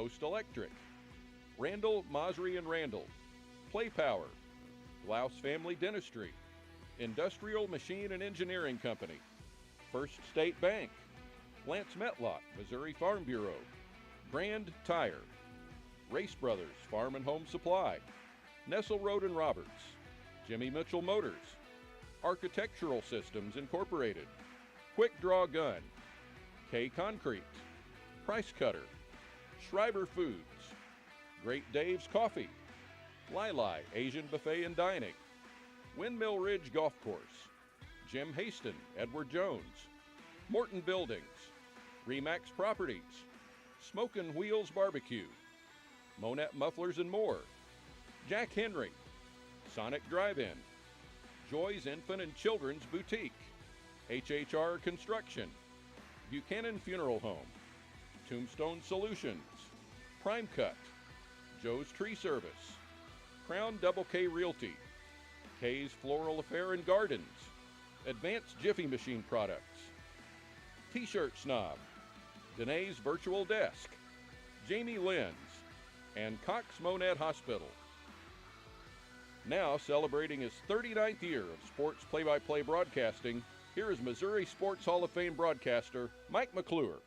Post Electric, Randall, Masri and Randall, Play Power, Glaus Family Dentistry, Industrial Machine and Engineering Company, First State Bank, Lance Metlock, Missouri Farm Bureau, Grand Tire, Race Brothers Farm and Home Supply, Nestle Road and Roberts, Jimmy Mitchell Motors, Architectural Systems Incorporated, Quick Draw Gun, K Concrete, Price Cutter, Schreiber Foods, Great Dave's Coffee, Lili Asian Buffet and Dining, Windmill Ridge Golf Course, Jim Haston, Edward Jones, Morton Buildings, Remax Properties, Smokin' Wheels Barbecue, Monett Mufflers and More, Jack Henry, Sonic Drive-In, Joy's Infant and Children's Boutique, HHR Construction, Buchanan Funeral Home, Tombstone Solutions, Prime Cut, Joe's Tree Service, Crown Double K Realty, K's Floral Affair and Gardens, Advanced Jiffy Machine Products, T-Shirt Snob, Danae's Virtual Desk, Jamie Lynn's, and Cox Monett Hospital. Now celebrating his 39th year of sports play-by-play broadcasting, here is Missouri Sports Hall of Fame broadcaster Mike McClure.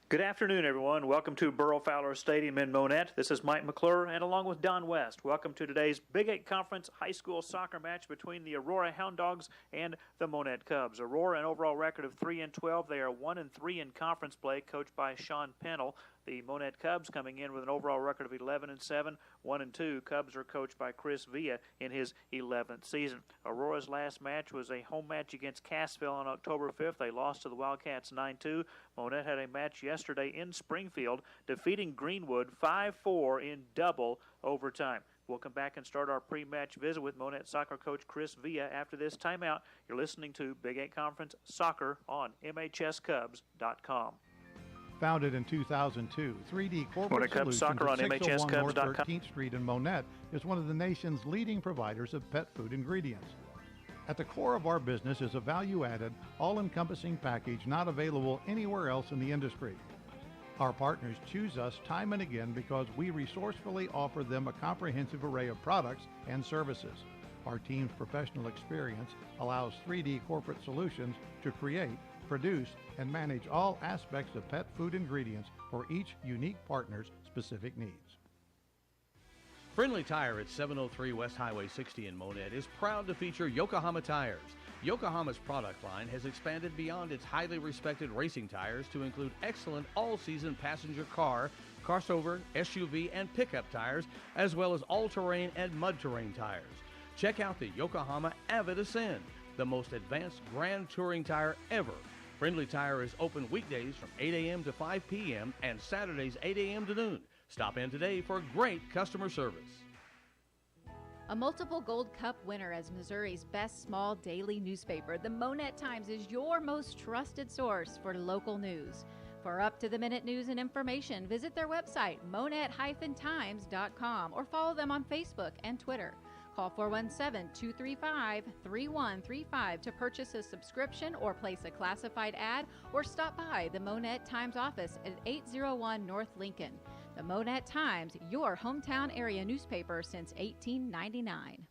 Good afternoon, everyone. Welcome to Burrow Fowler Stadium in Monett. This is Mike McClure, and along with Don West, welcome to today's Big 8 Conference high school soccer match between the Aurora Hound Dogs and the Monett Cubs. Aurora, an overall record of 3-12. They are 1-3 in conference play, coached by Sean Pennell. The Monett Cubs coming in with an overall record of 11-7, 1-2. Cubs are coached by Chris Villa in his 11th season. Aurora's last match was a home match against Cassville on October 5th. They lost to the Wildcats 9-2. Monett had a match yesterday in Springfield, defeating Greenwood 5-4 in double overtime. We'll come back and start our pre-match visit with Monett soccer coach Chris Villa after this timeout. You're listening to Big 8 Conference Soccer on MHSCubs.com. Founded in 2002, 3D Corporate Cubs Solutions Soccer on at 601 North MHSCubs.com. 13th Street in Monett is one of the nation's leading providers of pet food ingredients. At the core of our business is a value-added, all-encompassing package not available anywhere else in the industry. Our partners choose us time and again because we resourcefully offer them a comprehensive array of products and services. Our team's professional experience allows 3D Corporate Solutions to create, produce, and manage all aspects of pet food ingredients for each unique partner's specific needs. Friendly Tire at 703 West Highway 60 in Monett is proud to feature Yokohama tires. Yokohama's product line has expanded beyond its highly respected racing tires to include excellent all-season passenger car, crossover, SUV, and pickup tires, as well as all-terrain and mud-terrain tires. Check out the Yokohama Avid Ascend, the most advanced grand touring tire ever. Friendly Tire is open weekdays from 8 a.m. to 5 p.m. and Saturdays 8 a.m. to noon. Stop in today for great customer service. A multiple Gold Cup winner as Missouri's best small daily newspaper, the Monett Times is your most trusted source for local news. For up-to-the-minute news and information, visit their website, monett-times.com, or follow them on Facebook and Twitter. Call 417-235-3135 to purchase a subscription or place a classified ad, or stop by the Monett Times office at 801 North Lincoln. The Monett Times, your hometown area newspaper since 1899.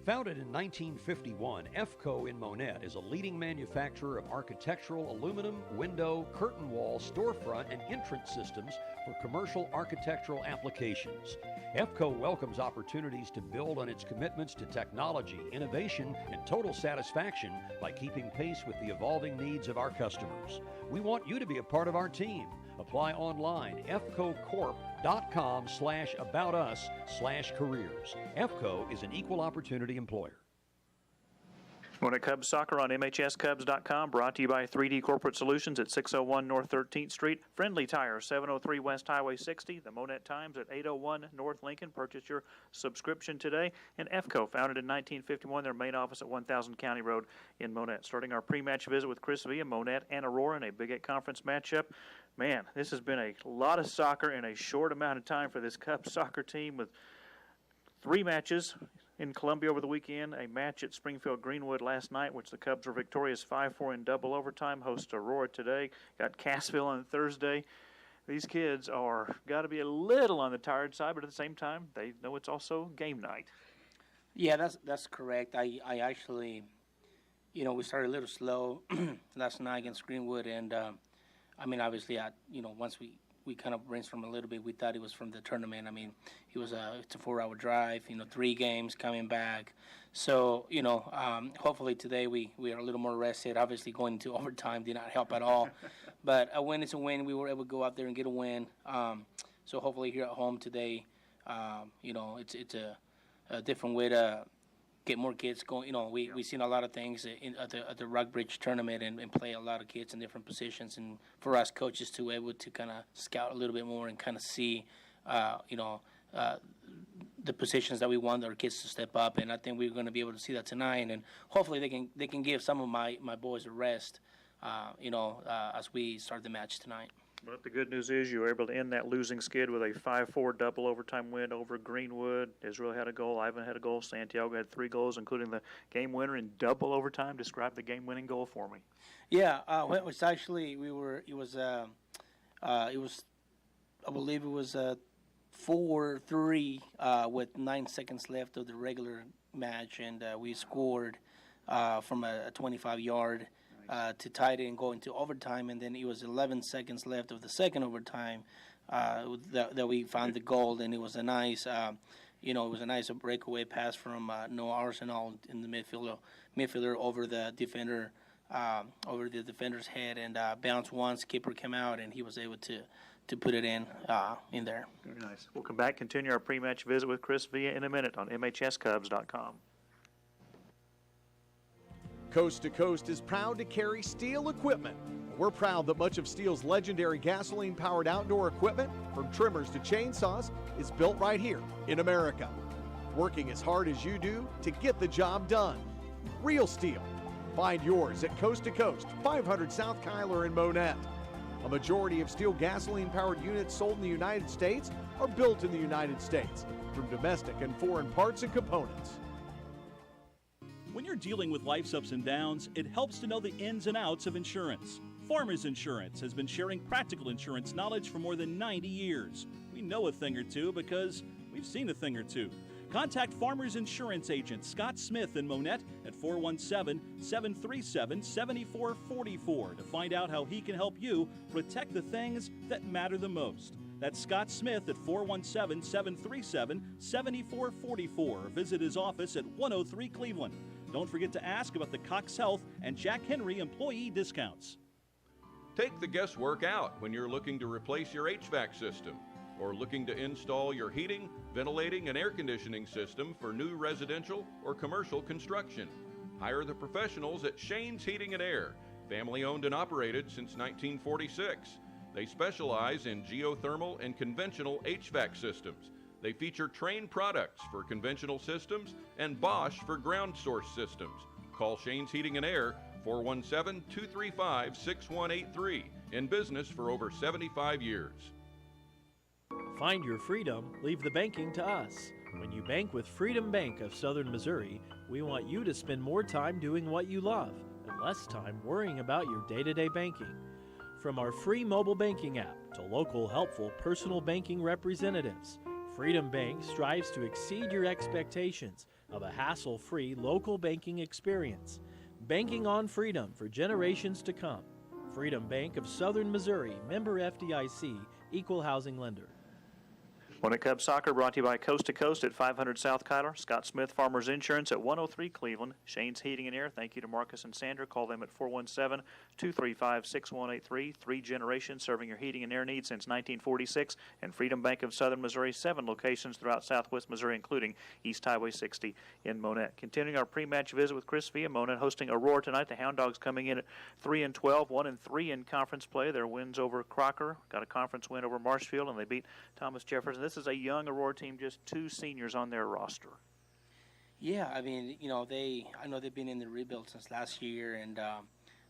Founded in 1951, EFCO in Monett is a leading manufacturer of architectural aluminum, window, curtain wall, storefront, and entrance systems for commercial architectural applications. EFCO welcomes opportunities to build on its commitments to technology, innovation, and total satisfaction by keeping pace with the evolving needs of our customers. We want you to be a part of our team. Apply online, fcocorp.com/aboutus/careers. EFCO is an equal opportunity employer. Monett Cubs Soccer on MHSCubs.com, brought to you by 3D Corporate Solutions at 601 North 13th Street. Friendly Tire, 703 West Highway 60. The Monett Times at 801 North Lincoln. Purchase your subscription today. And EFCO, founded in 1951, their main office at 1000 County Road in Monett. Starting our pre-match visit with Chris Villa, Monett and Aurora in a Big 8 Conference matchup. Man, this has been a lot of soccer in a short amount of time for this Cubs soccer team with 3 matches In Columbia over the weekend, a match at Springfield Greenwood last night, which the Cubs were victorious 5-4 in double overtime. Host Aurora today. Got Cassville on Thursday. These kids are got to be a little on the tired side, but at the same time, they know it's also game night. Yeah, that's correct. I actually, we started a little slow last night against Greenwood, and obviously, once we kind of brainstormed a little bit, we thought it was from the tournament. It's a 4-hour drive, 3 games coming back. So, hopefully today we are a little more rested. Obviously, going into overtime did not help at all. But a win is a win. We were able to go out there and get a win. So hopefully here at home today, it's a different way to get more kids going. We've seen a lot of things at the Rockbridge tournament and play a lot of kids in different positions. And for us coaches to be able to kind of scout a little bit more and kind of see, the positions that we want our kids to step up. And I think we're going to be able to see that tonight. And hopefully they can give some of my boys a rest, as we start the match tonight. But the good news is you were able to end that losing skid with a 5-4 double overtime win over Greenwood. Israel had a goal. Ivan had a goal. Santiago had 3 goals, including the game winner in double overtime. Describe the game-winning goal for me. Yeah, it was actually I believe it was 4-3 with 9 seconds left of the regular match, and we scored from a 25-yard. To tie it and go into overtime, and then it was 11 seconds left of the second overtime that we found the goal, and it was a nice, breakaway pass from Noah Arsenal in the midfielder over the defender, over the defender's head, and bounced once. Keeper came out, and he was able to put it in there. Very nice. We'll come back, continue our pre-match visit with Chris Villa in a minute on MHSCubs.com. Coast to Coast is proud to carry Steel equipment. We're proud that much of Steel's legendary gasoline-powered outdoor equipment, from trimmers to chainsaws, is built right here in America. Working as hard as you do to get the job done. Real Steel. Find yours at Coast to Coast, 500 South Kyler in Monett. A majority of Steel gasoline-powered units sold in the United States are built in the United States, from domestic and foreign parts and components. When you're dealing with life's ups and downs, it helps to know the ins and outs of insurance. Farmers Insurance has been sharing practical insurance knowledge for more than 90 years. We know a thing or two because we've seen a thing or two. Contact Farmers Insurance agent Scott Smith in Monett at 417-737-7444 to find out how he can help you protect the things that matter the most. That's Scott Smith at 417-737-7444. Visit his office at 103 Cleveland. Don't forget to ask about the Cox Health and Jack Henry employee discounts. Take the guesswork out when you're looking to replace your HVAC system or looking to install your heating, ventilating, and air conditioning system for new residential or commercial construction. Hire the professionals at Shane's Heating and Air, family owned and operated since 1946. They specialize in geothermal and conventional HVAC systems. They feature trained products for conventional systems and Bosch for ground source systems. Call Shane's Heating and Air, 417-235-6183. In business for over 75 years. Find your freedom, leave the banking to us. When you bank with Freedom Bank of Southern Missouri, we want you to spend more time doing what you love and less time worrying about your day-to-day banking. From our free mobile banking app to local helpful personal banking representatives, Freedom Bank strives to exceed your expectations of a hassle-free local banking experience. Banking on freedom for generations to come. Freedom Bank of Southern Missouri, member FDIC, equal housing lender. Monett Cubs Soccer brought to you by Coast to Coast at 500 South Kyler, Scott Smith Farmers Insurance at 103 Cleveland, Shane's Heating and Air. Thank you to Marcus and Sandra. Call them at 417-235-6183. 3 generations serving your heating and air needs since 1946. And Freedom Bank of Southern Missouri, 7 locations throughout southwest Missouri, including East Highway 60 in Monett. Continuing our pre-match visit with Chris Villa, Monett hosting Aurora tonight. The Hound Dogs coming in at 3-12, 1-3 in conference play. Their wins over Crocker, got a conference win over Marshfield, and they beat Thomas Jefferson. This is a young Aurora team, just 2 seniors on their roster. Yeah, I know they've been in the rebuild since last year, and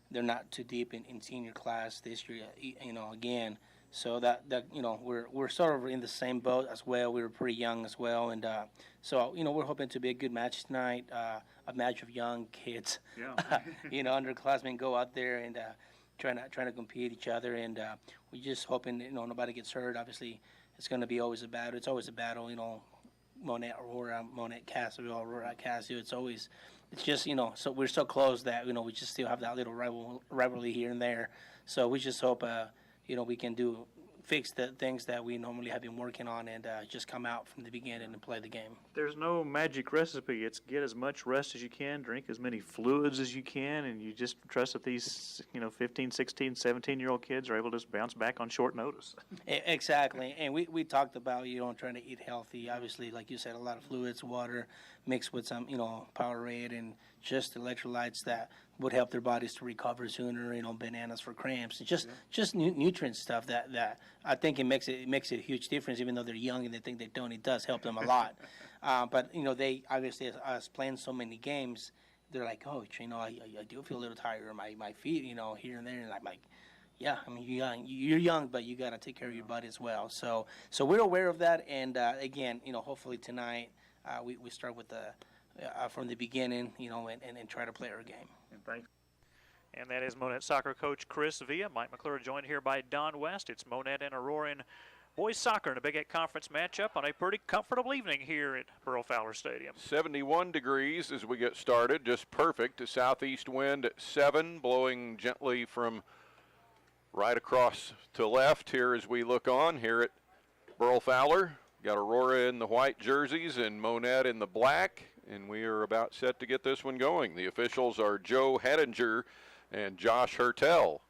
they're not too deep in senior class this year. Again, So that we're sort of in the same boat as well. We were pretty young as well, and so we're hoping to be a good match tonight. A match of young kids, underclassmen go out there and trying to compete each other, and we just hoping nobody gets hurt. Obviously, it's going to be always a battle. It's always a battle, Monett, Aurora, Monett, Cassville, Aurora, Cassville. It's just so we're so close that we just still have that little rivalry here and there. So we just hope we can fix the things that we normally have been working on and just come out from the beginning and play the game. There's no magic recipe. It's get as much rest as you can, drink as many fluids as you can, and you just trust that these 15, 16, 17-year-old kids are able to just bounce back on short notice. Exactly. And we talked about trying to eat healthy. Obviously, like you said, a lot of fluids, water mixed with some Powerade and just electrolytes that would help their bodies to recover sooner. Bananas for cramps, and just nutrient stuff that I think it makes a huge difference. Even though they're young and they think they don't, it does help them a lot. But they obviously, as playing so many games, they're like, Coach, I do feel a little tired, or my feet, here and there, and I'm like, yeah, I mean, you're young, but you got to take care of your body as well. So we're aware of that, and again, hopefully tonight we start with from the beginning, and try to play our game. And thanks. And that is Monett soccer coach Chris Villa. Mike McClure joined here by Don West. It's Monett and Aurora in boys soccer in a Big 8 conference matchup on a pretty comfortable evening here at Burl Fowler Stadium. 71 degrees as we get started, just perfect. A southeast wind at 7, blowing gently from right across to left here as we look on here at Burl Fowler. Got Aurora in the white jerseys and Monett in the black, and we are about set to get this one going. The officials are Joe Hettinger and Josh Hertel.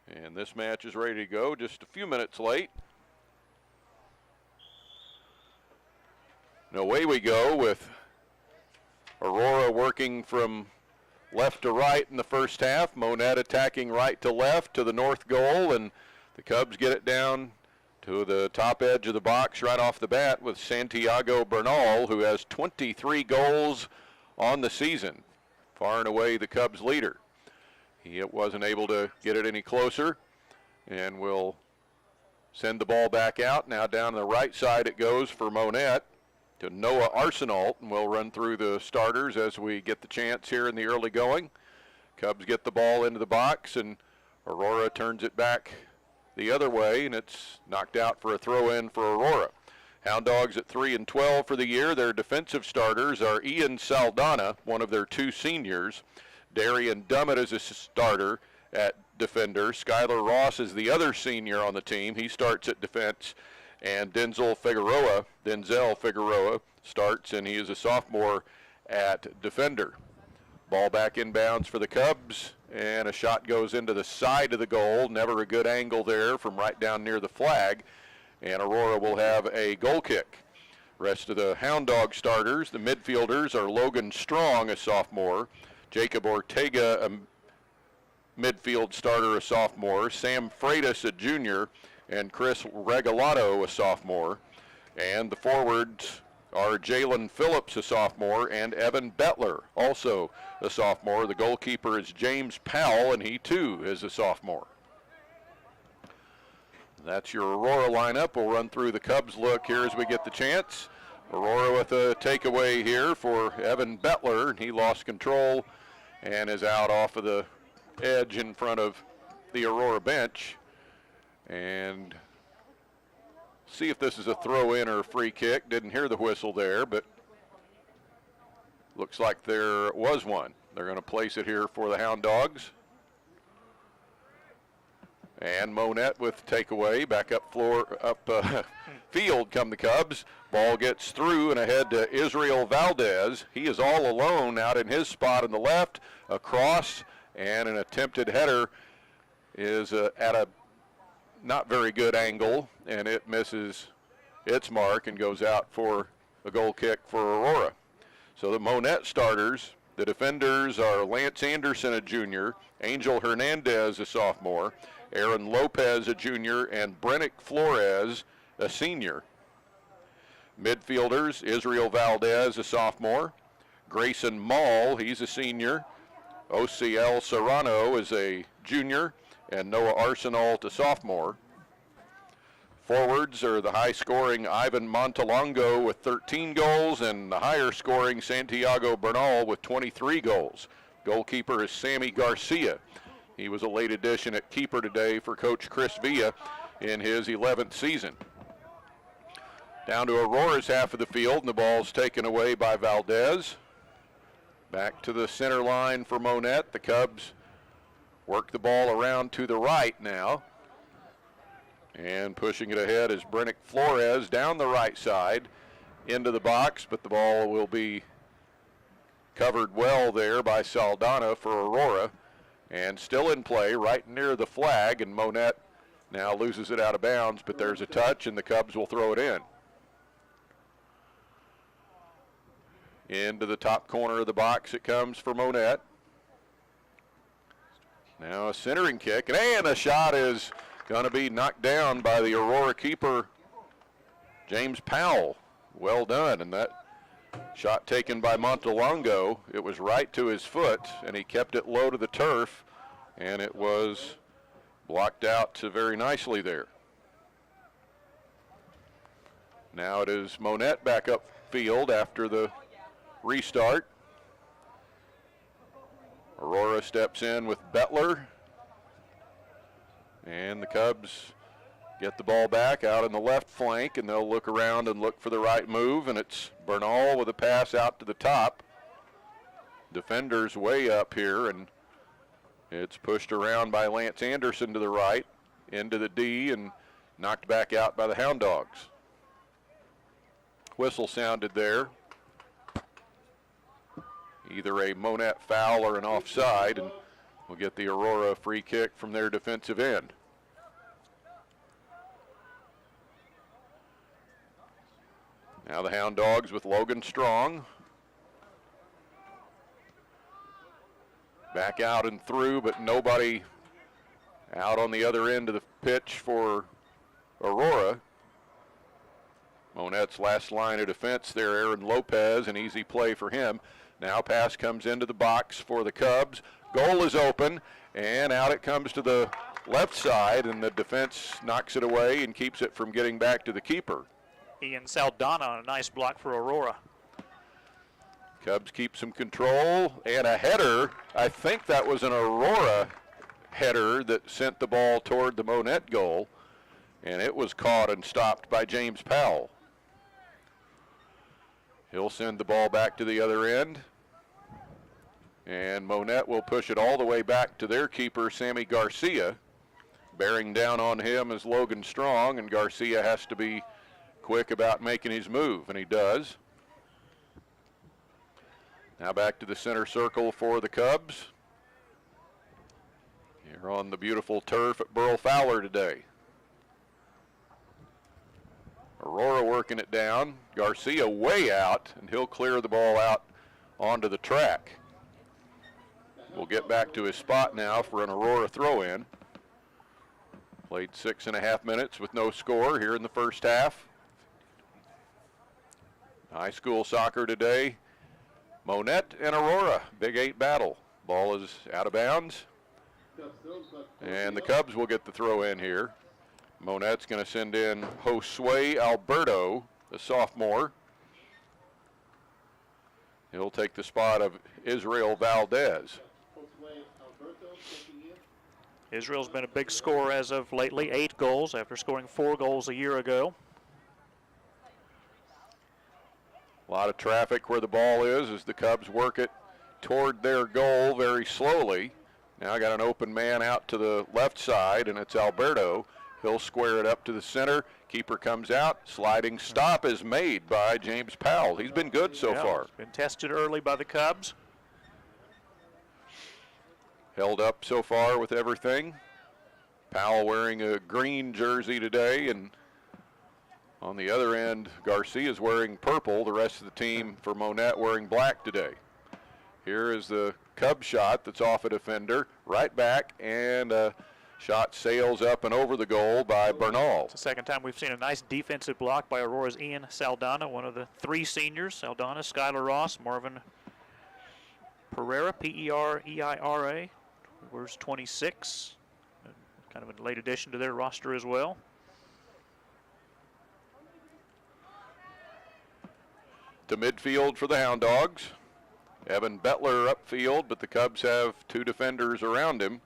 And this match is ready to go, just a few minutes late. And away we go with Aurora working from left to right in the first half. Monett attacking right to left to the north goal, and the Cubs get it down to the top edge of the box right off the bat with Santiago Bernal, who has 23 goals on the season. Far and away the Cubs leader. He wasn't able to get it any closer, and will send the ball back out. Now down the right side it goes for Monett to Noah Arsenault, and we'll run through the starters as we get the chance here in the early going. Cubs get the ball into the box, and Aurora turns it back the other way, and it's knocked out for a throw-in for Aurora. Hound Dogs at 3-12 for the year. Their defensive starters are Ian Saldana, one of their 2 seniors. Darian Dummett is a starter at defender. Skylar Ross is the other senior on the team. He starts at defense. And Denzel Figueroa starts, and he is a sophomore at defender. Ball back inbounds for the Cubs, and a shot goes into the side of the goal. Never a good angle there from right down near the flag. And Aurora will have a goal kick. Rest of the Hound Dog starters, the midfielders, are Logan Strong, a sophomore. Jacob Ortega, a midfield starter, a sophomore. Sam Freitas, a junior. And Chris Regalado, a sophomore. And the forwards are Jalen Phillips, a sophomore, and Evan Bettler, also a sophomore. The goalkeeper is James Powell, and he too is a sophomore. That's your Aurora lineup. We'll run through the Cubs look here as we get the chance. Aurora with a takeaway here for Evan Bettler, and he lost control and is out off of the edge in front of the Aurora bench. And see if this is a throw-in or a free kick. Didn't hear the whistle there, but looks like there was one. They're going to place it here for the Hound Dogs. And Monett with takeaway. Back up field come the Cubs. Ball gets through and ahead to Israel Valdez. He is all alone out in his spot on the left. Across, and an attempted header is at a not very good angle, and it misses its mark and goes out for a goal kick for Aurora. So the Monett starters, the defenders are Lance Anderson, a junior, Angel Hernandez, a sophomore, Aaron Lopez, a junior, and Brennick Flores, a senior. Midfielders, Israel Valdez, a sophomore, Grayson Mall, he's a senior, OCL Serrano is a junior, and Noah Arsenal to sophomore. Forwards are the high-scoring Ivan Montalongo with 13 goals and the higher-scoring Santiago Bernal with 23 goals. Goalkeeper is Sammy Garcia. He was a late addition at keeper today for Coach Chris Villa in his 11th season. Down to Aurora's half of the field, and the ball's taken away by Valdez. Back to the center line for Monett. The Cubs work the ball around to the right now. And pushing it ahead is Brennick Flores down the right side into the box, but the ball will be covered well there by Saldana for Aurora. And still in play right near the flag, and Monett now loses it out of bounds, but there's a touch, and the Cubs will throw it in. Into the top corner of the box it comes for Monett. Now a centering kick, and a shot is going to be knocked down by the Aurora keeper, James Powell. Well done, and that shot taken by Montalongo, it was right to his foot, and he kept it low to the turf, and it was blocked out very nicely there. Now it is Monett back up field after the restart. Aurora steps in with Bettler. And the Cubs get the ball back out on the left flank, and they'll look around and look for the right move, and it's Bernal with a pass out to the top. Defenders way up here, and it's pushed around by Lance Anderson to the right, into the D, and knocked back out by the Hound Dogs. Whistle sounded there. Either a Monett foul or an offside, and we'll get the Aurora free kick from their defensive end. Now the Hound Dogs with Logan Strong. Back out and through, but nobody out on the other end of the pitch for Aurora. Monett's last line of defense there, Aaron Lopez, an easy play for him. Now pass comes into the box for the Cubs. Goal is open, and out it comes to the left side, and the defense knocks it away and keeps it from getting back to the keeper. Ian Saldana on a nice block for Aurora. Cubs keep some control, and a header. I think that was an Aurora header that sent the ball toward the Monett goal, and it was caught and stopped by James Powell. He'll send the ball back to the other end. And Monett will push it all the way back to their keeper, Sammy Garcia. Bearing down on him is Logan Strong, and Garcia has to be quick about making his move, and he does. Now back to the center circle for the Cubs. Here on the beautiful turf at Burl Fowler today. Aurora working it down. Garcia way out, and he'll clear the ball out onto the track. We'll get back to his spot now for an Aurora throw-in. Played 6.5 minutes with no score here in the first half. High school soccer today. Monett and Aurora, Big 8 battle. Ball is out of bounds. And the Cubs will get the throw in here. Monett's going to send in Josue Alberto, the sophomore. He'll take the spot of Israel Valdez. Israel's been a big scorer as of lately, 8 goals after scoring 4 goals a year ago. A lot of traffic where the ball is as the Cubs work it toward their goal very slowly. Now I got an open man out to the left side, and it's Alberto. He'll square it up to the center. Keeper comes out. Sliding stop is made by James Powell. He's been good so far. Been tested early by the Cubs. Held up so far with everything. Powell wearing a green jersey today, and on the other end, Garcia's wearing purple. The rest of the team for Monett wearing black today. Here is the Cub shot that's off a defender. Right back, and a shot sails up and over the goal by Bernal. It's the second time we've seen a nice defensive block by Aurora's Ian Saldana, one of the 3 seniors. Saldana, Skylar Ross, Marvin Pereira, Pereira, wears 26. kind of a late addition to their roster as well. To midfield for the Hound Dogs. Evan Bettler upfield, but the Cubs have 2 defenders around him.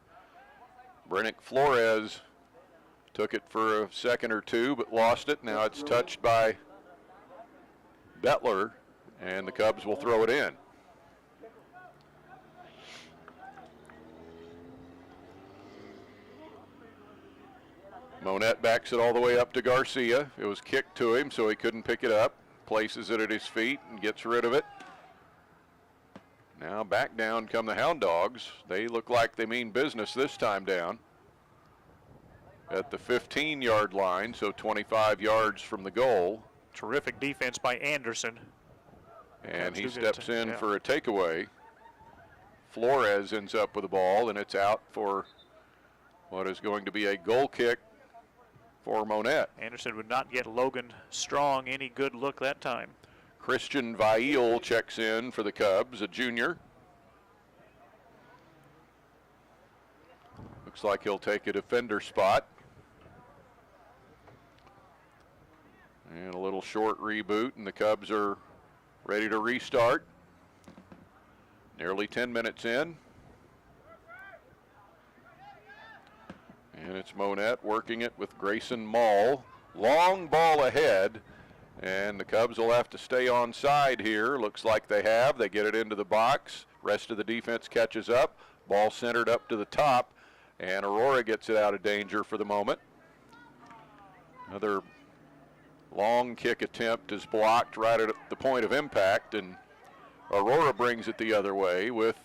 Brennick Flores took it for a second or two, but lost it. Now it's touched by Bettler, and the Cubs will throw it in. Monett backs it all the way up to Garcia. It was kicked to him, so he couldn't pick it up. Places it at his feet and gets rid of it. Now back down come the Hound Dogs. They look like they mean business this time down. At the 15-yard line, so 25 yards from the goal. Terrific defense by Anderson. And he steps in for a takeaway. Flores ends up with the ball, and it's out for what is going to be a goal kick for Monett. Anderson would not get Logan Strong any good look that time. Christian Vail checks in for the Cubs, a junior. Looks like he'll take a defender spot. And a little short reboot, and the Cubs are ready to restart. Nearly 10 minutes in. And it's Monett working it with Grayson Mall. Long ball ahead, and the Cubs will have to stay on side here. Looks like they have. They get it into the box. Rest of the defense catches up. Ball centered up to the top, and Aurora gets it out of danger for the moment. Another long kick attempt is blocked right at the point of impact, and Aurora brings it the other way with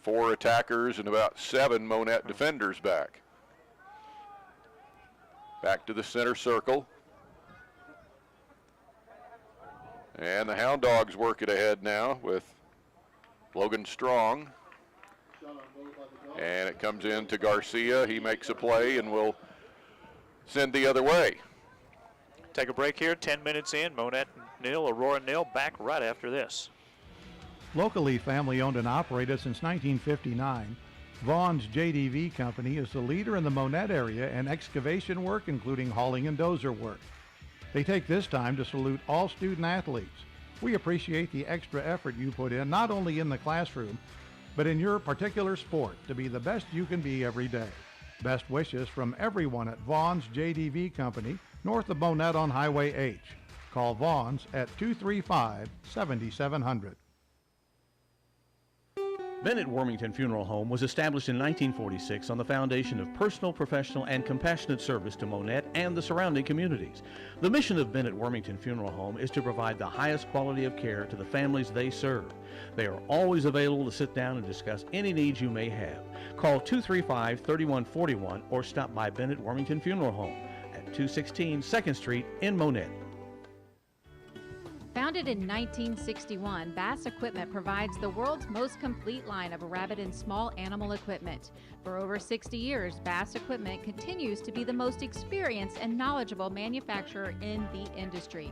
4 attackers and about 7 Monett defenders back. Back to the center circle. And the Hound Dogs work it ahead now with Logan Strong. And it comes in to Garcia. He makes a play and will send the other way. Take a break here, 10 minutes in. Monett nil, Aurora nil. Back right after this. Locally family owned and operated since 1959, Vaughn's JDV Company is the leader in the Monett area in excavation work, including hauling and dozer work. They take this time to salute all student athletes. We appreciate the extra effort you put in, not only in the classroom, but in your particular sport, to be the best you can be every day. Best wishes from everyone at Vaughn's JDV Company, north of Monett on Highway H. Call Vaughn's at 235-7700. Bennett Wormington Funeral Home was established in 1946 on the foundation of personal, professional, and compassionate service to Monett and the surrounding communities. The mission of Bennett Wormington Funeral Home is to provide the highest quality of care to the families they serve. They are always available to sit down and discuss any needs you may have. Call 235-3141 or stop by Bennett Wormington Funeral Home at 216 2nd Street in Monett. Founded in 1961, Bass Equipment provides the world's most complete line of rabbit and small animal equipment. For over 60 years, Bass Equipment continues to be the most experienced and knowledgeable manufacturer in the industry.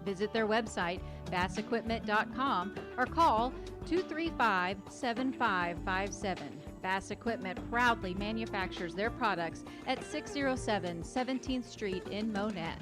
Visit their website, bassequipment.com, or call 235-7557. Bass Equipment proudly manufactures their products at 607 17th Street in Monett.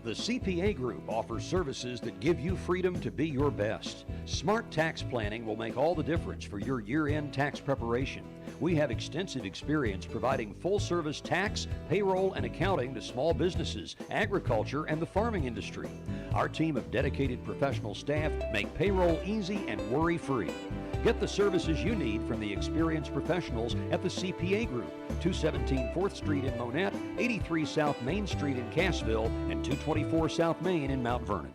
The CPA Group offers services that give you freedom to be your best. Smart tax planning will make all the difference for your year-end tax preparation. We have extensive experience providing full-service tax, payroll, and accounting to small businesses, agriculture, and the farming industry. Our team of dedicated professional staff make payroll easy and worry-free. Get the services you need from the experienced professionals at the CPA Group, 217 4th Street in Monett, 83 South Main Street in Cassville, and 224 South Main in Mount Vernon.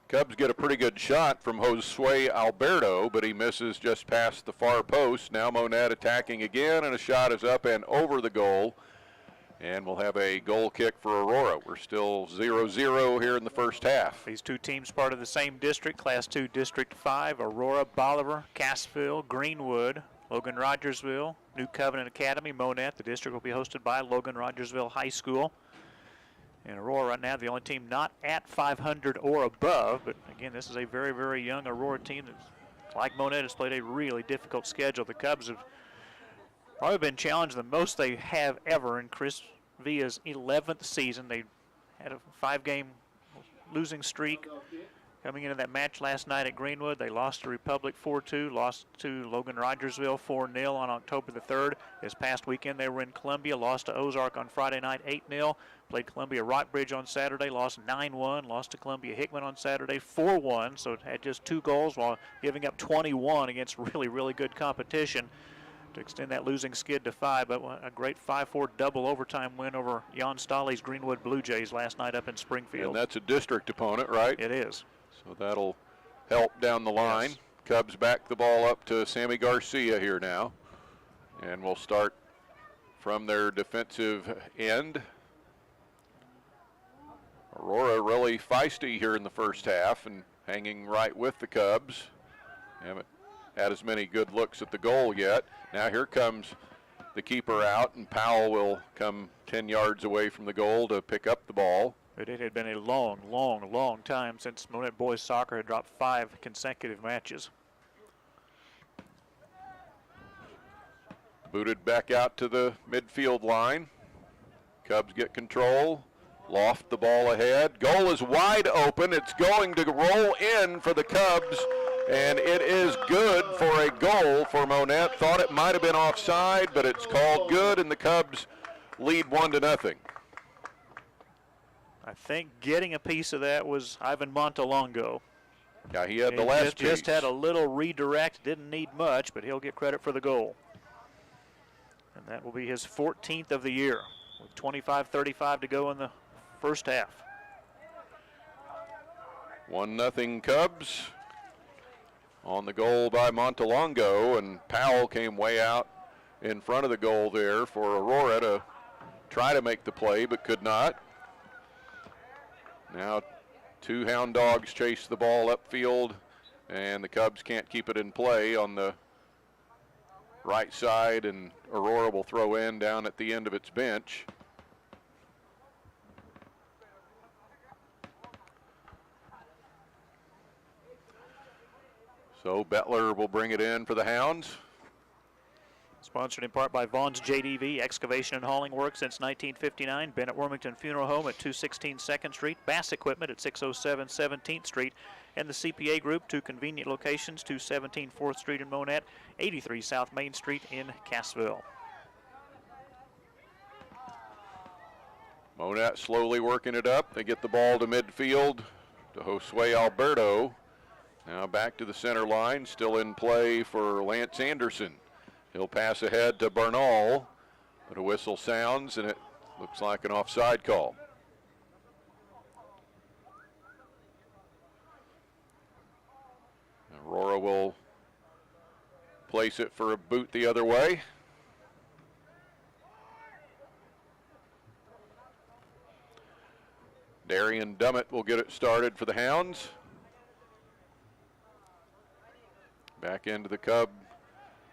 Cubs get a pretty good shot from Josue Alberto, but he misses just past the far post. Now Monett attacking again, and a shot is up and over the goal. And we'll have a goal kick for Aurora. We're still 0-0 here in the first half. These two teams part of the same district, Class 2 District 5, Aurora, Bolivar, Cassville, Greenwood, Logan Rogersville, New Covenant Academy, Monett. The district will be hosted by Logan Rogersville High School. And Aurora right now the only team not at 500 or above, but again, this is a very, very young Aurora team that, like Monett, has played a really difficult schedule. The Cubs have Probably been challenged the most they have ever in Chris Villa's 11th season. They had a 5-game losing streak. Coming into that match last night at Greenwood, they lost to Republic 4-2, lost to Logan Rogersville 4-0 on October the 3rd. This past weekend they were in Columbia, lost to Ozark on Friday night 8-0. Played Columbia Rockbridge on Saturday, lost 9-1. Lost to Columbia Hickman on Saturday 4-1, so it had just 2 goals while giving up 21 against really, really good competition to extend that losing skid to 5. But a great 5-4 double overtime win over Jan Stahle's Greenwood Blue Jays last night up in Springfield. And that's a district opponent, right? It is. So that'll help down the line. Yes. Cubs back the ball up to Sammy Garcia here now. And we'll start from their defensive end. Aurora really feisty here in the first half and hanging right with the Cubs. Haven't had as many good looks at the goal yet. Now here comes the keeper out, and Powell will come 10 yards away from the goal to pick up the ball. But it had been a long, long, long time since Monett boys soccer had dropped 5 consecutive matches. Booted back out to the midfield line. Cubs get control. Loft the ball ahead. Goal is wide open. It's going to roll in for the Cubs, and it is good for a goal for Monett. Thought it might have been offside, but it's called good, and the Cubs lead 1-0. I think getting a piece of that was Ivan Montalongo. Yeah, he had the last piece. Just had a little redirect, didn't need much, but he'll get credit for the goal. And that will be his 14th of the year, with 25:35 to go in the first half. 1-0 Cubs on the goal by Montalongo, and Powell came way out in front of the goal there for Aurora to try to make the play, but could not. Now 2 Hound Dogs chase the ball upfield, and the Cubs can't keep it in play on the right side, and Aurora will throw in down at the end of its bench. So Bettler will bring it in for the Hounds. Sponsored in part by Vaughn's JDV, excavation and hauling work since 1959. Bennett Wormington Funeral Home at 216 2nd Street. Bass Equipment at 607 17th Street. And the CPA Group, 2 convenient locations, 217 4th Street in Monett, 83 South Main Street in Cassville. Monett slowly working it up. They get the ball to midfield to Josue Alberto. Now back to the center line, still in play for Lance Anderson. He'll pass ahead to Bernal, but a whistle sounds, and it looks like an offside call. Aurora will place it for a boot the other way. Darian Dummett will get it started for the Hounds. Back into the Cub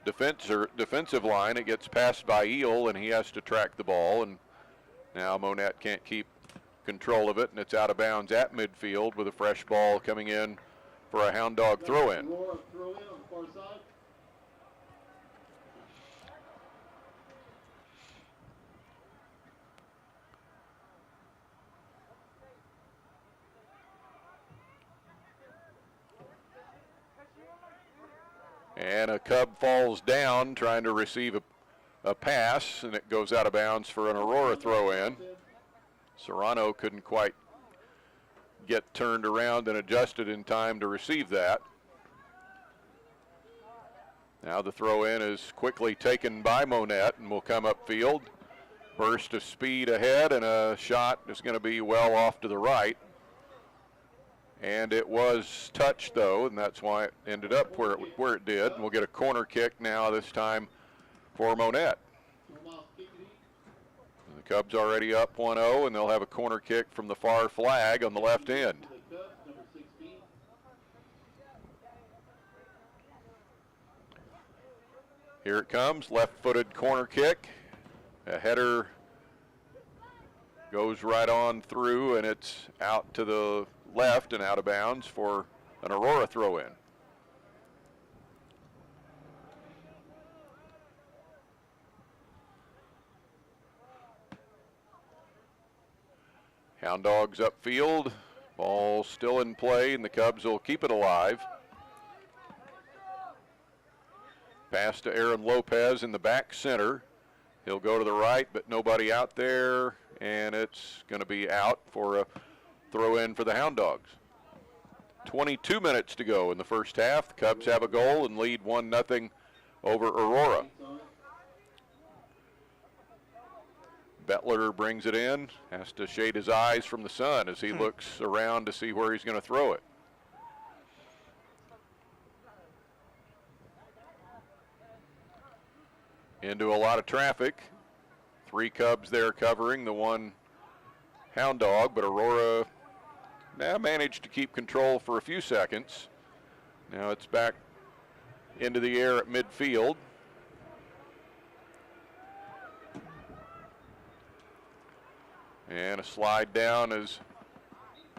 defensive line. It gets passed by Eel, and he has to track the ball, and now Monett can't keep control of it, and it's out of bounds at midfield with a fresh ball coming in for a Hound Dog throw-in. And a Cub falls down trying to receive a pass, and it goes out of bounds for an Aurora throw-in. Serrano couldn't quite get turned around and adjusted in time to receive that. Now the throw-in is quickly taken by Monett and will come upfield. Burst of speed ahead, and a shot is going to be well off to the right. And it was touched, though, and that's why it ended up where it did. And we'll get a corner kick now, this time for Monett. The Cubs already up 1-0, and they'll have a corner kick from the far flag on the left end. Here it comes, left-footed corner kick. A header goes right on through, and it's out to the left and out of bounds for an Aurora throw-in. Hound Dogs upfield. Ball still in play, and the Cubs will keep it alive. Pass to Aaron Lopez in the back center. He'll go to the right, but nobody out there, and it's going to be out for a throw in for the Hound Dogs. 22 minutes to go in the first half. The Cubs have a goal and lead 1-0 over Aurora. Bettler brings it in, has to shade his eyes from the sun as he looks around to see where he's going to throw it. Into a lot of traffic. 3 Cubs there covering the 1 Hound Dog, but Aurora now managed to keep control for a few seconds. Now it's back into the air at midfield. And a slide down is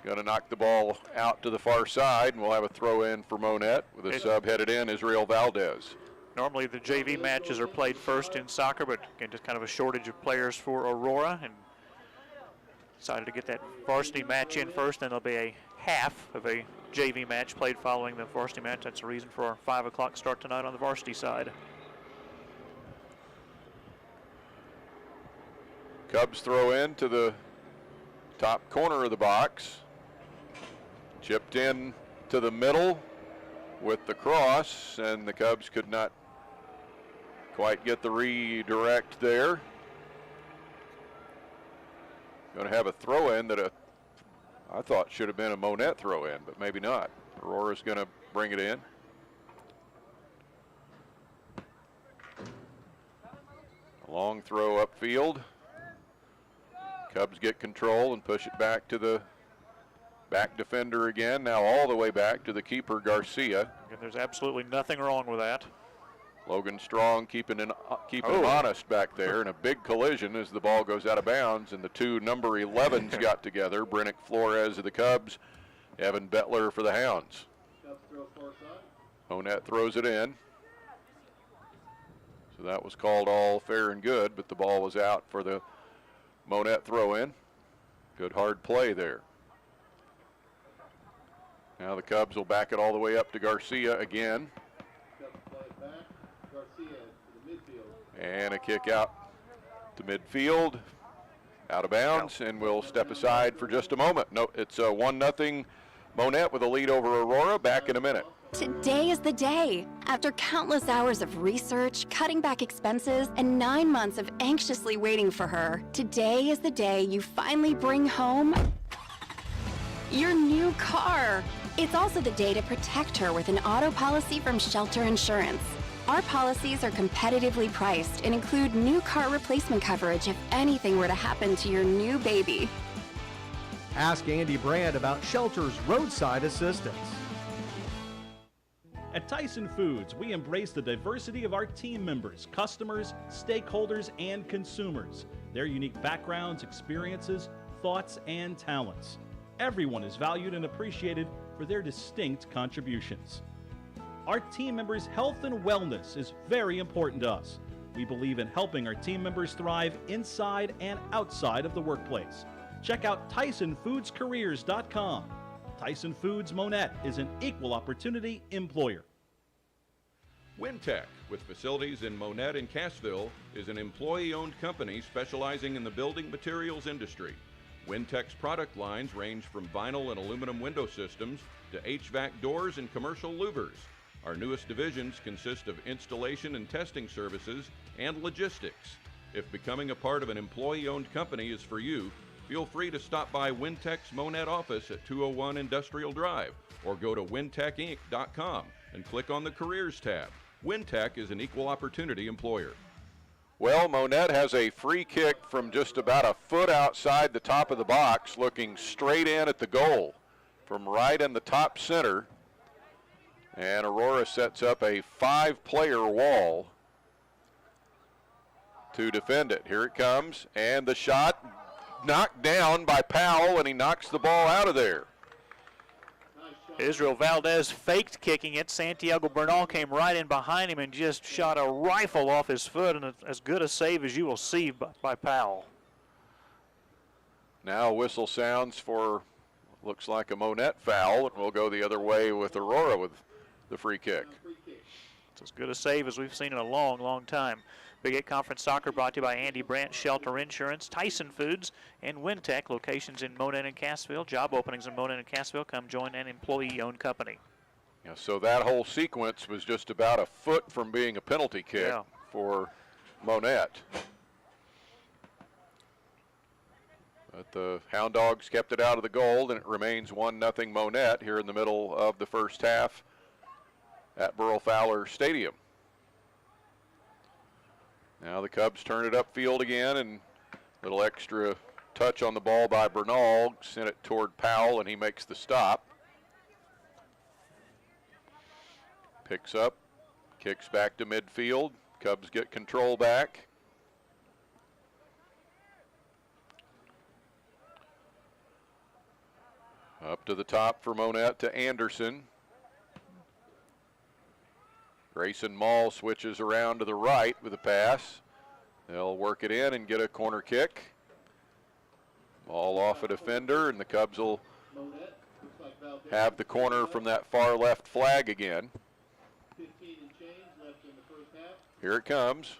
going to knock the ball out to the far side, and we'll have a throw in for Monett with a sub headed in, Israel Valdez. Normally the JV matches are played first in soccer, but again, just kind of a shortage of players for Aurora, and decided to get that varsity match in first. Then there'll be a half of a JV match played following the varsity match. That's the reason for our 5 o'clock start tonight on the varsity side. Cubs throw in to the top corner of the box. Chipped in to the middle with the cross, and the Cubs could not quite get the redirect there. Going to have a throw in that I thought should have been a Monett throw in, but maybe not. Aurora's going to bring it in. A long throw upfield. Cubs get control and push it back to the back defender again, now all the way back to the keeper, Garcia. And there's absolutely nothing wrong with that. Logan Strong keeping him honest back there, and a big collision as the ball goes out of bounds, and the 2 number 11s got together. Brennick Flores of the Cubs, Evan Bettler for the Hounds. Monett throws it in. So that was called all fair and good, but the ball was out for the Monett throw in. Good hard play there. Now the Cubs will back it all the way up to Garcia again. And a kick out to midfield, out of bounds, and we'll step aside for just a moment. No, it's a 1-0 Monett with a lead over Aurora. Back in a minute. Today is the day. After countless hours of research, cutting back expenses, and 9 months of anxiously waiting for her, today is the day you finally bring home your new car. It's also the day to protect her with an auto policy from Shelter Insurance. Our policies are competitively priced and include new car replacement coverage if anything were to happen to your new baby. Ask Andy Brand about Shelter's roadside assistance. At Tyson Foods, we embrace the diversity of our team members, customers, stakeholders, and consumers, their unique backgrounds, experiences, thoughts, and talents. Everyone is valued and appreciated for their distinct contributions. Our team members' health and wellness is very important to us. We believe in helping our team members thrive inside and outside of the workplace. Check out TysonFoodsCareers.com. Tyson Foods Monett is an equal opportunity employer. Wintech, with facilities in Monett and Cassville, is an employee-owned company specializing in the building materials industry. Wintech's product lines range from vinyl and aluminum window systems to HVAC doors and commercial louvers. Our newest divisions consist of installation and testing services and logistics. If becoming a part of an employee-owned company is for you, feel free to stop by Wintech's Monett office at 201 Industrial Drive or go to wintechinc.com and click on the Careers tab. Wintech is an equal opportunity employer. Well, Monett has a free kick from just about a foot outside the top of the box, looking straight in at the goal from right in the top center. And Aurora sets up a 5-player wall to defend it. Here it comes, and the shot knocked down by Powell, and he knocks the ball out of there. Israel Valdez faked kicking it. Santiago Bernal came right in behind him and just shot a rifle off his foot, and as good a save as you will see by Powell. Now whistle sounds for, looks like a Monett foul, and we'll go the other way with Aurora with the free kick. It's as good a save as we've seen in a long, long time. Big 8 Conference Soccer brought to you by Andy Brandt Shelter Insurance, Tyson Foods, and Wintech. Locations in Monett and Cassville. Job openings in Monett and Cassville. Come join an employee-owned company. Yeah, so that whole sequence was just about a foot from being a penalty kick for Monett. But the Hound Dogs kept it out of the goal, and it remains 1-0 Monett here in the middle of the first half at Burl Fowler Stadium. Now the Cubs turn it upfield again, and a little extra touch on the ball by Bernal, sent it toward Powell, and he makes the stop. Picks up, kicks back to midfield. Cubs get control back. Up to the top for Monett to Anderson. Grayson Mall switches around to the right with a pass. They'll work it in and get a corner kick. Ball off a defender, and the Cubs will have the corner from that far left flag again. Here it comes.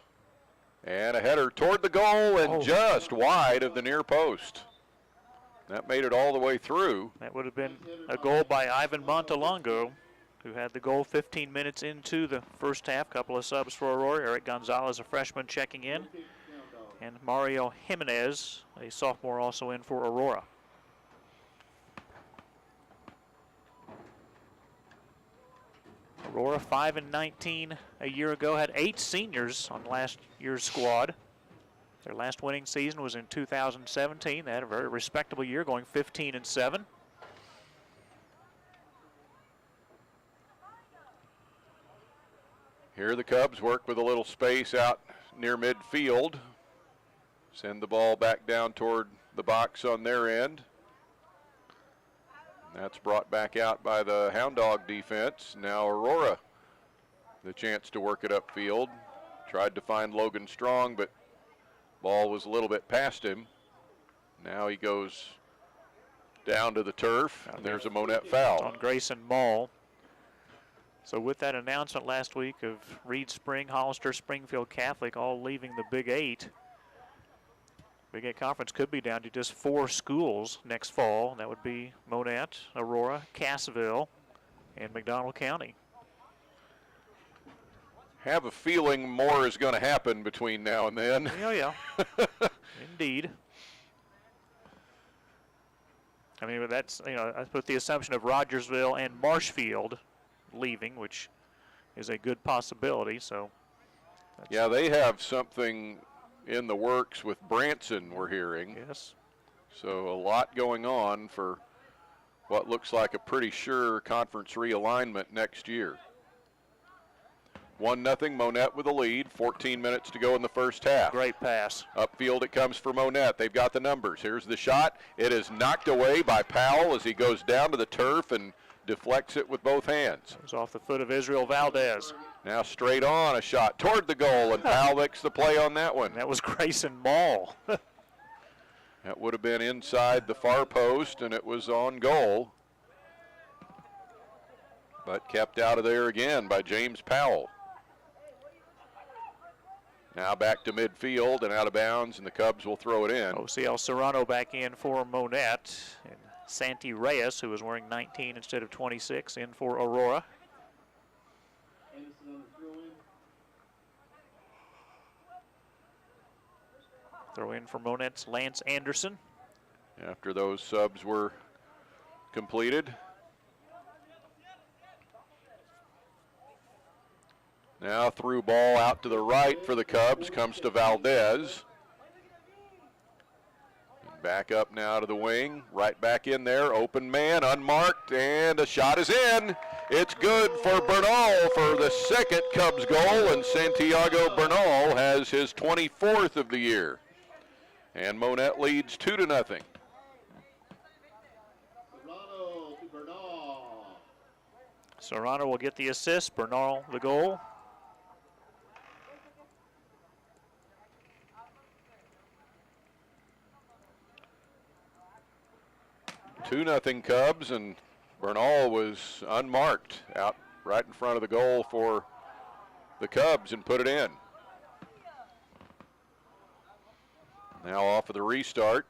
And a header toward the goal and just wide of the near post. That made it all the way through. That would have been a goal by Ivan Montalongo, who had the goal 15 minutes into the first half. Couple of subs for Aurora. Eric Gonzalez, a freshman, checking in. And Mario Jimenez, a sophomore, also in for Aurora. Aurora 5-19 a year ago, had 8 seniors on last year's squad. Their last winning season was in 2017. They had a very respectable year, going 15-7. Here the Cubs work with a little space out near midfield. Send the ball back down toward the box on their end. And that's brought back out by the Hound Dog defense. Now Aurora, the chance to work it upfield. Tried to find Logan Strong, but ball was a little bit past him. Now he goes down to the turf, and there's a Monett foul. On Grayson Mall. So with that announcement last week of Reed Spring, Hollister, Springfield Catholic all leaving the Big 8, Big 8 Conference could be down to just 4 schools next fall. That would be Monett, Aurora, Cassville, and McDonald County. Have a feeling more is going to happen between now and then. Oh, yeah. Indeed. I mean, that's, you know, I put the assumption of Rogersville and Marshfield leaving, which is a good possibility. So, yeah, they have something in the works with Branson, we're hearing. Yes. So a lot going on for what looks like a pretty sure conference realignment next year. 1-0 Monett with a lead, 14 minutes to go in the first half. Great pass. Upfield it comes for Monett. They've got the numbers. Here's the shot. It is knocked away by Powell as he goes down to the turf and deflects it with both hands. It was off the foot of Israel Valdez. Now straight on, a shot toward the goal, and Powell makes the play on that one. That was Grayson Mall. That would have been inside the far post, and it was on goal. But kept out of there again by James Powell. Now back to midfield and out of bounds, and the Cubs will throw it in. OCL Serrano back in for Monett. And Santi Reyes, who was wearing 19 instead of 26, in for Aurora. Throw in for Monett's Lance Anderson. After those subs were completed. Now through ball out to the right for the Cubs, comes to Valdez. And back up now to the wing, right back in there, open man, unmarked, and a shot is in. It's good for Bernal for the second Cubs goal, and Santiago Bernal has his 24th of the year. And Monett leads 2-0. Serrano will get the assist, Bernal the goal. 2-0 Cubs, and Bernal was unmarked out right in front of the goal for the Cubs and put it in. Now off of the restart.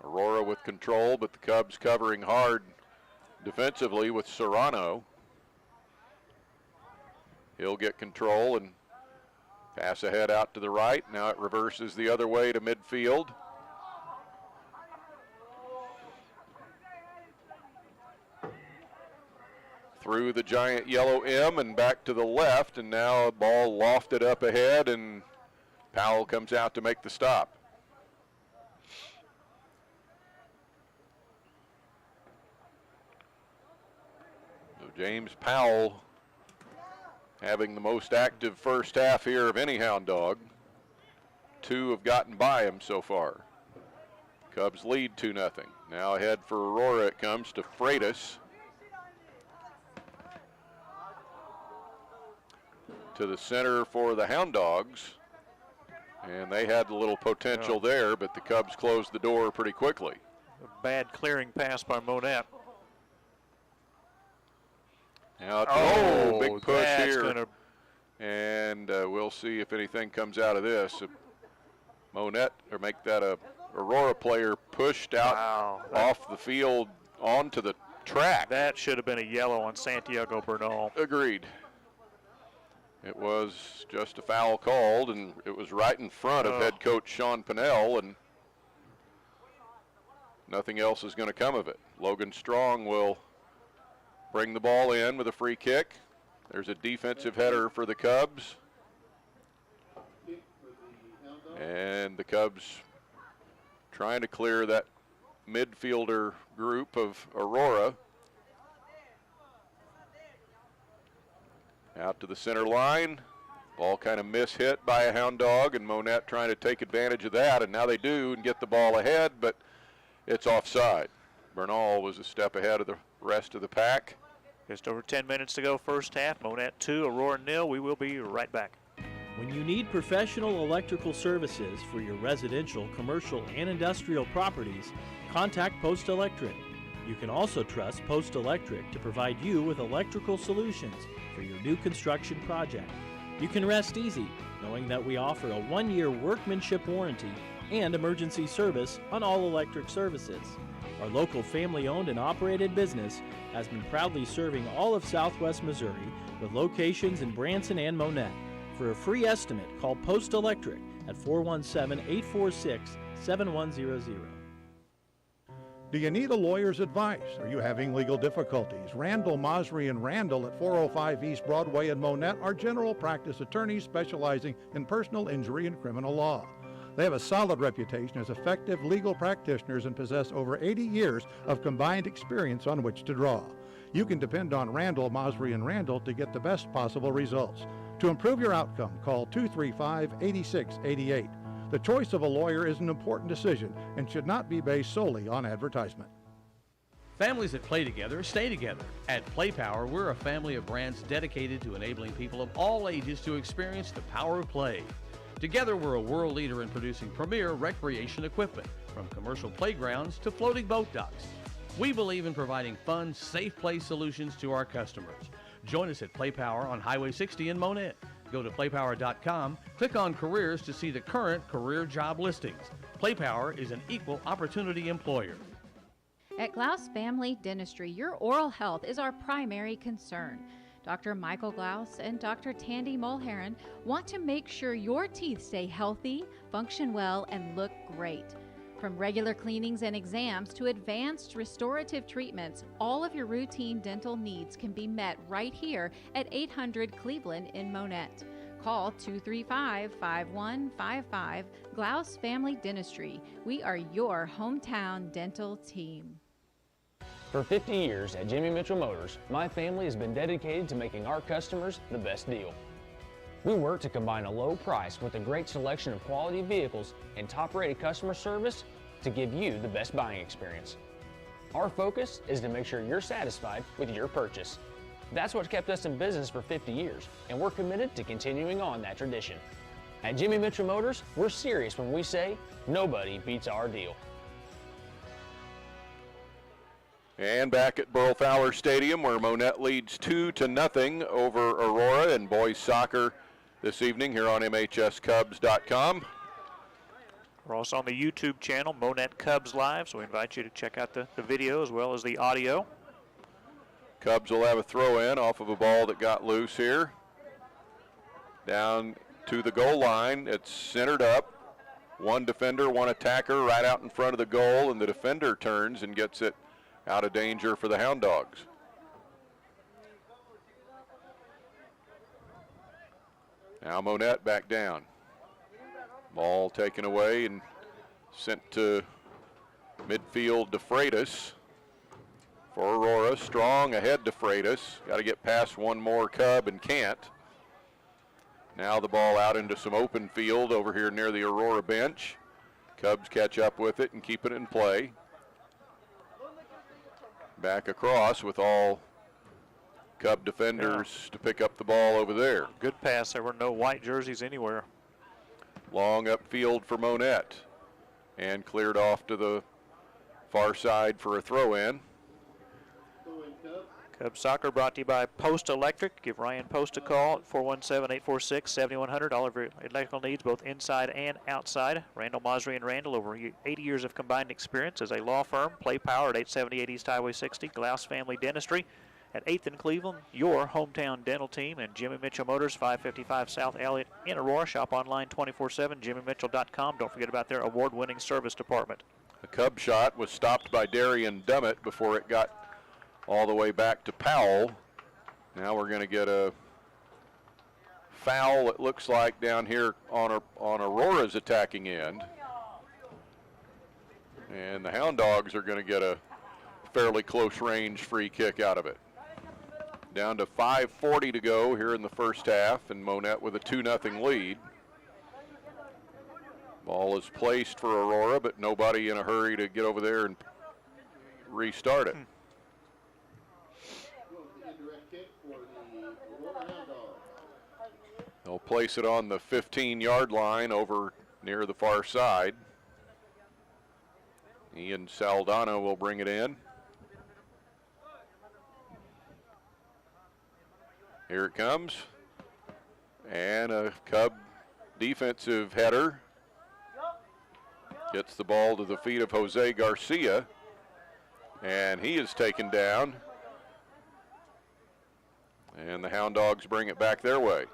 Aurora with control, but the Cubs covering hard defensively with Serrano. He'll get control and pass ahead out to the right. Now it reverses the other way to midfield. Through the giant yellow M and back to the left, and now a ball lofted up ahead, and Powell comes out to make the stop. So James Powell having the most active first half here of any Hound Dog. 2 have gotten by him so far. Cubs lead 2-0. Now ahead for Aurora it comes to Freitas. To the center for the Hound Dogs. And they had a little potential there, but the Cubs closed the door pretty quickly. A bad clearing pass by Monett. Now, big push here. And we'll see if anything comes out of this. Monett, or make that a Aurora player pushed out off the field onto the track. That should have been a yellow on Santiago Bernal. Agreed. It was just a foul called, and it was right in front of head coach Sean Pinnell, and nothing else is going to come of it. Logan Strong will bring the ball in with a free kick. There's a defensive header for the Cubs. And the Cubs trying to clear that midfielder group of Aurora. Out to the center line. Ball kind of mishit by a Hound Dog, and Monett trying to take advantage of that, and now they do and get the ball ahead, but it's offside. Bernal was a step ahead of the rest of the pack. Just over 10 minutes to go first half. Monett 2, Aurora 0. We will be right back. When you need professional electrical services for your residential, commercial, and industrial properties, contact Post Electric. You can also trust Post Electric to provide you with electrical solutions for your new construction project. You can rest easy knowing that we offer a 1-year workmanship warranty and emergency service on all electric services. Our local family-owned and operated business has been proudly serving all of Southwest Missouri with locations in Branson and Monett. For a free estimate, call Post Electric at 417-846-7100. Do you need a lawyer's advice? Are you having legal difficulties? Randall, Mosry, and Randall at 405 East Broadway in Monett are general practice attorneys specializing in personal injury and criminal law. They have a solid reputation as effective legal practitioners and possess over 80 years of combined experience on which to draw. You can depend on Randall, Mosry, and Randall to get the best possible results. To improve your outcome, call 235-8688. The choice of a lawyer is an important decision and should not be based solely on advertisement. Families that play together stay together. At Play Power, we're a family of brands dedicated to enabling people of all ages to experience the power of play. Together, we're a world leader in producing premier recreation equipment, from commercial playgrounds to floating boat docks. We believe in providing fun, safe play solutions to our customers. Join us at Play Power on Highway 60 in Monett. Go to playpower.com, click on careers to see the current career job listings. Play Power is an equal opportunity employer. At Glaus Family Dentistry, your oral health is our primary concern. Dr. Michael Glaus and Dr. Tandy Mulheron want to make sure your teeth stay healthy, function well, and look great. From regular cleanings and exams to advanced restorative treatments, all of your routine dental needs can be met right here at 800 Cleveland in Monett. Call 235-5155 Glaus Family Dentistry. We are your hometown dental team. For 50 years at Jimmy Mitchell Motors, my family has been dedicated to making our customers the best deal. We work to combine a low price with a great selection of quality vehicles and top-rated customer service to give you the best buying experience. Our focus is to make sure you're satisfied with your purchase. That's what kept us in business for 50 years, and we're committed to continuing on that tradition. At Jimmy Mitchell Motors, we're serious when we say nobody beats our deal. And back at Burl Fowler Stadium, where Monett leads 2-0 over Aurora in boys soccer this evening here on MHSCubs.com. We're also on the YouTube channel, Monett Cubs Live, so we invite you to check out the video as well as the audio. Cubs will have a throw-in off of a ball that got loose here. Down to the goal line, it's centered up. One defender, one attacker right out in front of the goal, and the defender turns and gets it out of danger for the Hound Dogs. Now Monett back down. Ball taken away and sent to midfield to Freitas for Aurora. Strong ahead to Freitas. Got to get past one more Cub and can't. Now the ball out into some open field over here near the Aurora bench. Cubs catch up with it and keep it in play. Back across with all Cub defenders to pick up the ball over there. Good pass. There were no white jerseys anywhere. Long upfield for Monett. And cleared off to the far side for a throw-in. Cub Soccer brought to you by Post Electric. Give Ryan Post a call at 417-846-7100. All of your electrical needs, both inside and outside. Randall Mosry and Randall, over 80 years of combined experience as a law firm. Play Power at 878 East Highway 60. Glaus Family Dentistry at 8th and Cleveland. Your hometown dental team. And Jimmy Mitchell Motors, 555 South Elliott in Aurora. Shop online 24/7, jimmymitchell.com. Don't forget about their award-winning service department. The Cub shot was stopped by Darian Dummett before it got all the way back to Powell. Now we're going to get a foul, it looks like, down here on Aurora's attacking end. And the Hound Dogs are going to get a fairly close range free kick out of it. Down to 5:40 to go here in the first half, and Monett with a 2-0 lead. Ball is placed for Aurora, but nobody in a hurry to get over there and restart it. They'll place it on the 15-yard line over near the far side. Ian Saldana will bring it in. Here it comes. And a Cub defensive header. Gets the ball to the feet of Jose Garcia. And he is taken down. And the Hound Dogs bring it back their way.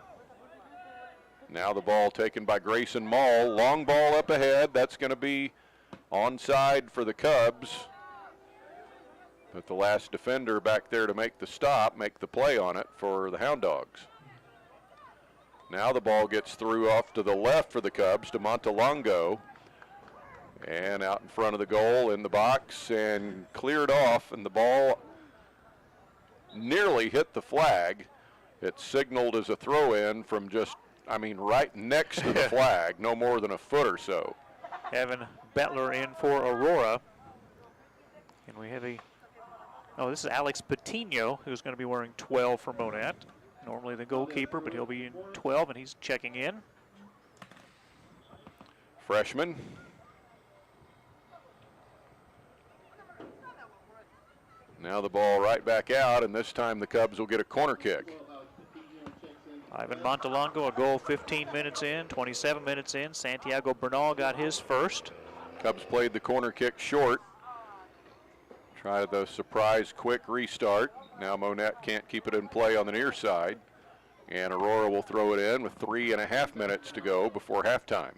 Now the ball taken by Grayson Mall. Long ball up ahead. That's going to be onside for the Cubs. But the last defender back there to make the stop, make the play on it for the Hound Dogs. Now the ball gets through off to the left for the Cubs to Montalongo. And out in front of the goal in the box and cleared off, and the ball nearly hit the flag. It's signaled as a throw-in from just, right next to the flag, no more than a foot or so. Evan Bettler in for Aurora. And we have this is Alex Patino, who's going to be wearing 12 for Monett. Normally the goalkeeper, but he'll be in 12, and he's checking in. Freshman. Now the ball right back out, and this time the Cubs will get a corner kick. Ivan Montalongo, a goal 15 minutes in, 27 minutes in. Santiago Bernal got his first. Cubs played the corner kick short. Try the surprise quick restart. Now Monett can't keep it in play on the near side. And Aurora will throw it in with 3.5 minutes to go before halftime.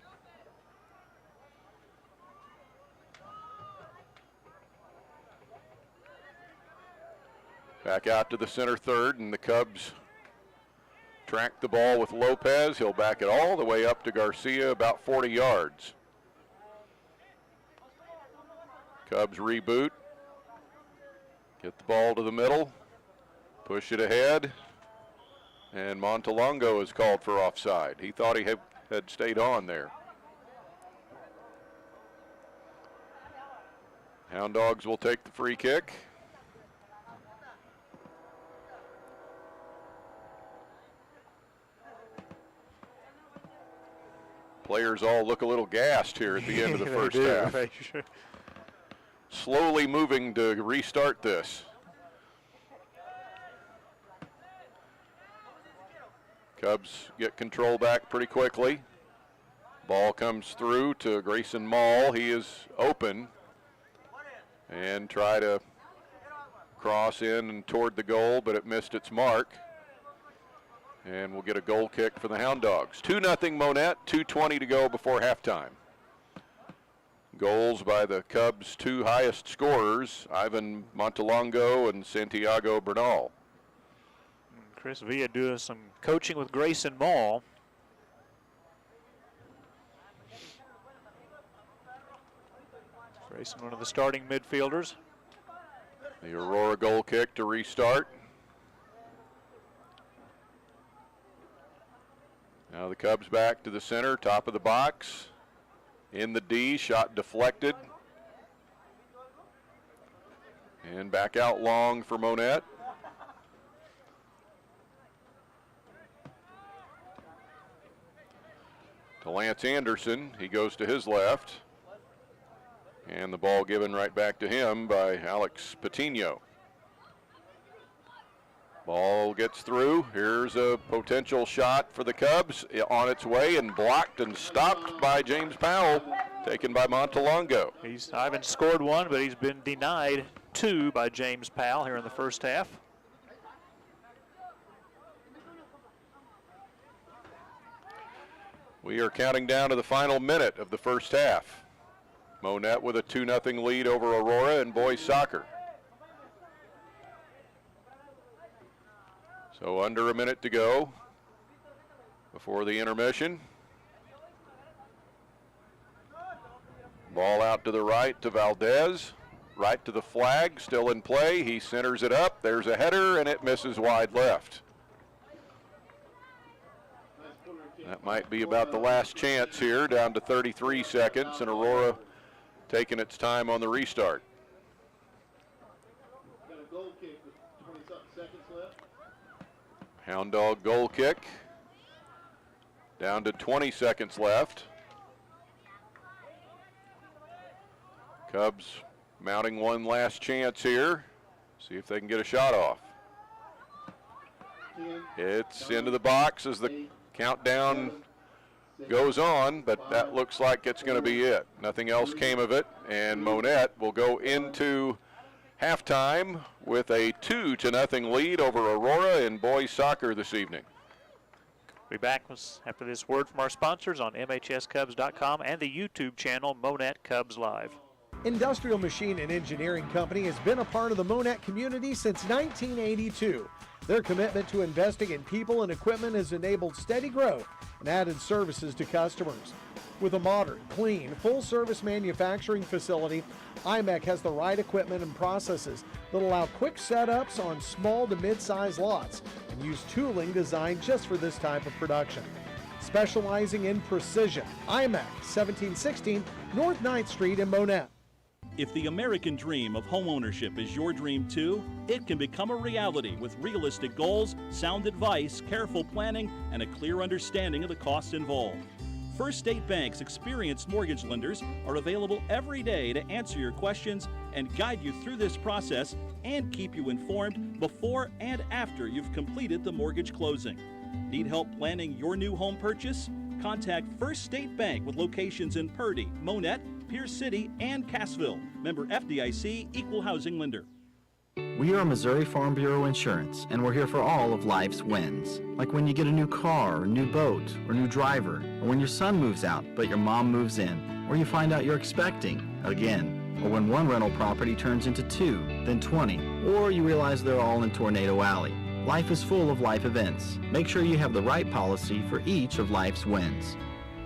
Back out to the center third, and the Cubs track the ball with Lopez. He'll back it all the way up to Garcia, about 40 yards. Cubs reboot. Get the ball to the middle. Push it ahead. And Montalongo is called for offside. He thought he had stayed on there. Hound Dogs will take the free kick. Players all look a little gassed here at the end of the first half. slowly moving to restart this. Cubs get control back pretty quickly. Ball comes through to Grayson Mall. He is open and try to cross in and toward the goal, but it missed its mark. And we'll get a goal kick for the Hound Dogs. 2-0 Monett, 2:20 to go before halftime. Goals by the Cubs' two highest scorers, Ivan Montalongo and Santiago Bernal. Chris Villa doing some coaching with Grayson Mall. Grayson, one of the starting midfielders. The Aurora goal kick to restart. Now the Cubs back to the center, top of the box. In the D, shot deflected. And back out long for Monett. To Lance Anderson, he goes to his left. And the ball given right back to him by Alex Patino. Ball gets through. Here's a potential shot for the Cubs on its way and blocked and stopped by James Powell, taken by Montalongo. Ivan scored one, but he's been denied two by James Powell here in the first half. We are counting down to the final minute of the first half. Monett with a 2-0 lead over Aurora in boys soccer. So under a minute to go before the intermission. Ball out to the right to Valdez. Right to the flag, still in play. He centers it up. There's a header, and it misses wide left. That might be about the last chance here, down to 33 seconds, and Aurora taking its time on the restart. Hound Dog goal kick. Down to 20 seconds left. Cubs mounting one last chance here. See if they can get a shot off. It's into the box as the countdown goes on, but that looks like it's going to be it. Nothing else came of it, and Monett will go into halftime with a 2-0 lead over Aurora in boys soccer this evening. We'll be back after this word from our sponsors on MHSCubs.com and the YouTube channel Monett Cubs Live. Industrial Machine and Engineering Company has been a part of the Monett community since 1982. Their commitment to investing in people and equipment has enabled steady growth and added services to customers. With a modern, clean, full-service manufacturing facility, IMEC has the right equipment and processes that allow quick setups on small to mid-size lots and use tooling designed just for this type of production. Specializing in precision, IMEC, 1716 North 9th Street in Monett. If the American dream of homeownership is your dream too, it can become a reality with realistic goals, sound advice, careful planning, and a clear understanding of the costs involved. First State Bank's experienced mortgage lenders are available every day to answer your questions and guide you through this process and keep you informed before and after you've completed the mortgage closing. Need help planning your new home purchase? Contact First State Bank with locations in Purdy, Monett, Pierce City, and Cassville. Member FDIC, Equal Housing Lender. We are Missouri Farm Bureau Insurance, and we're here for all of life's wins. Like when you get a new car, or new boat, or new driver, or when your son moves out but your mom moves in, or you find out you're expecting again, or when one rental property turns into 2, then 20, or you realize they're all in Tornado Alley. Life is full of life events. Make sure you have the right policy for each of life's wins.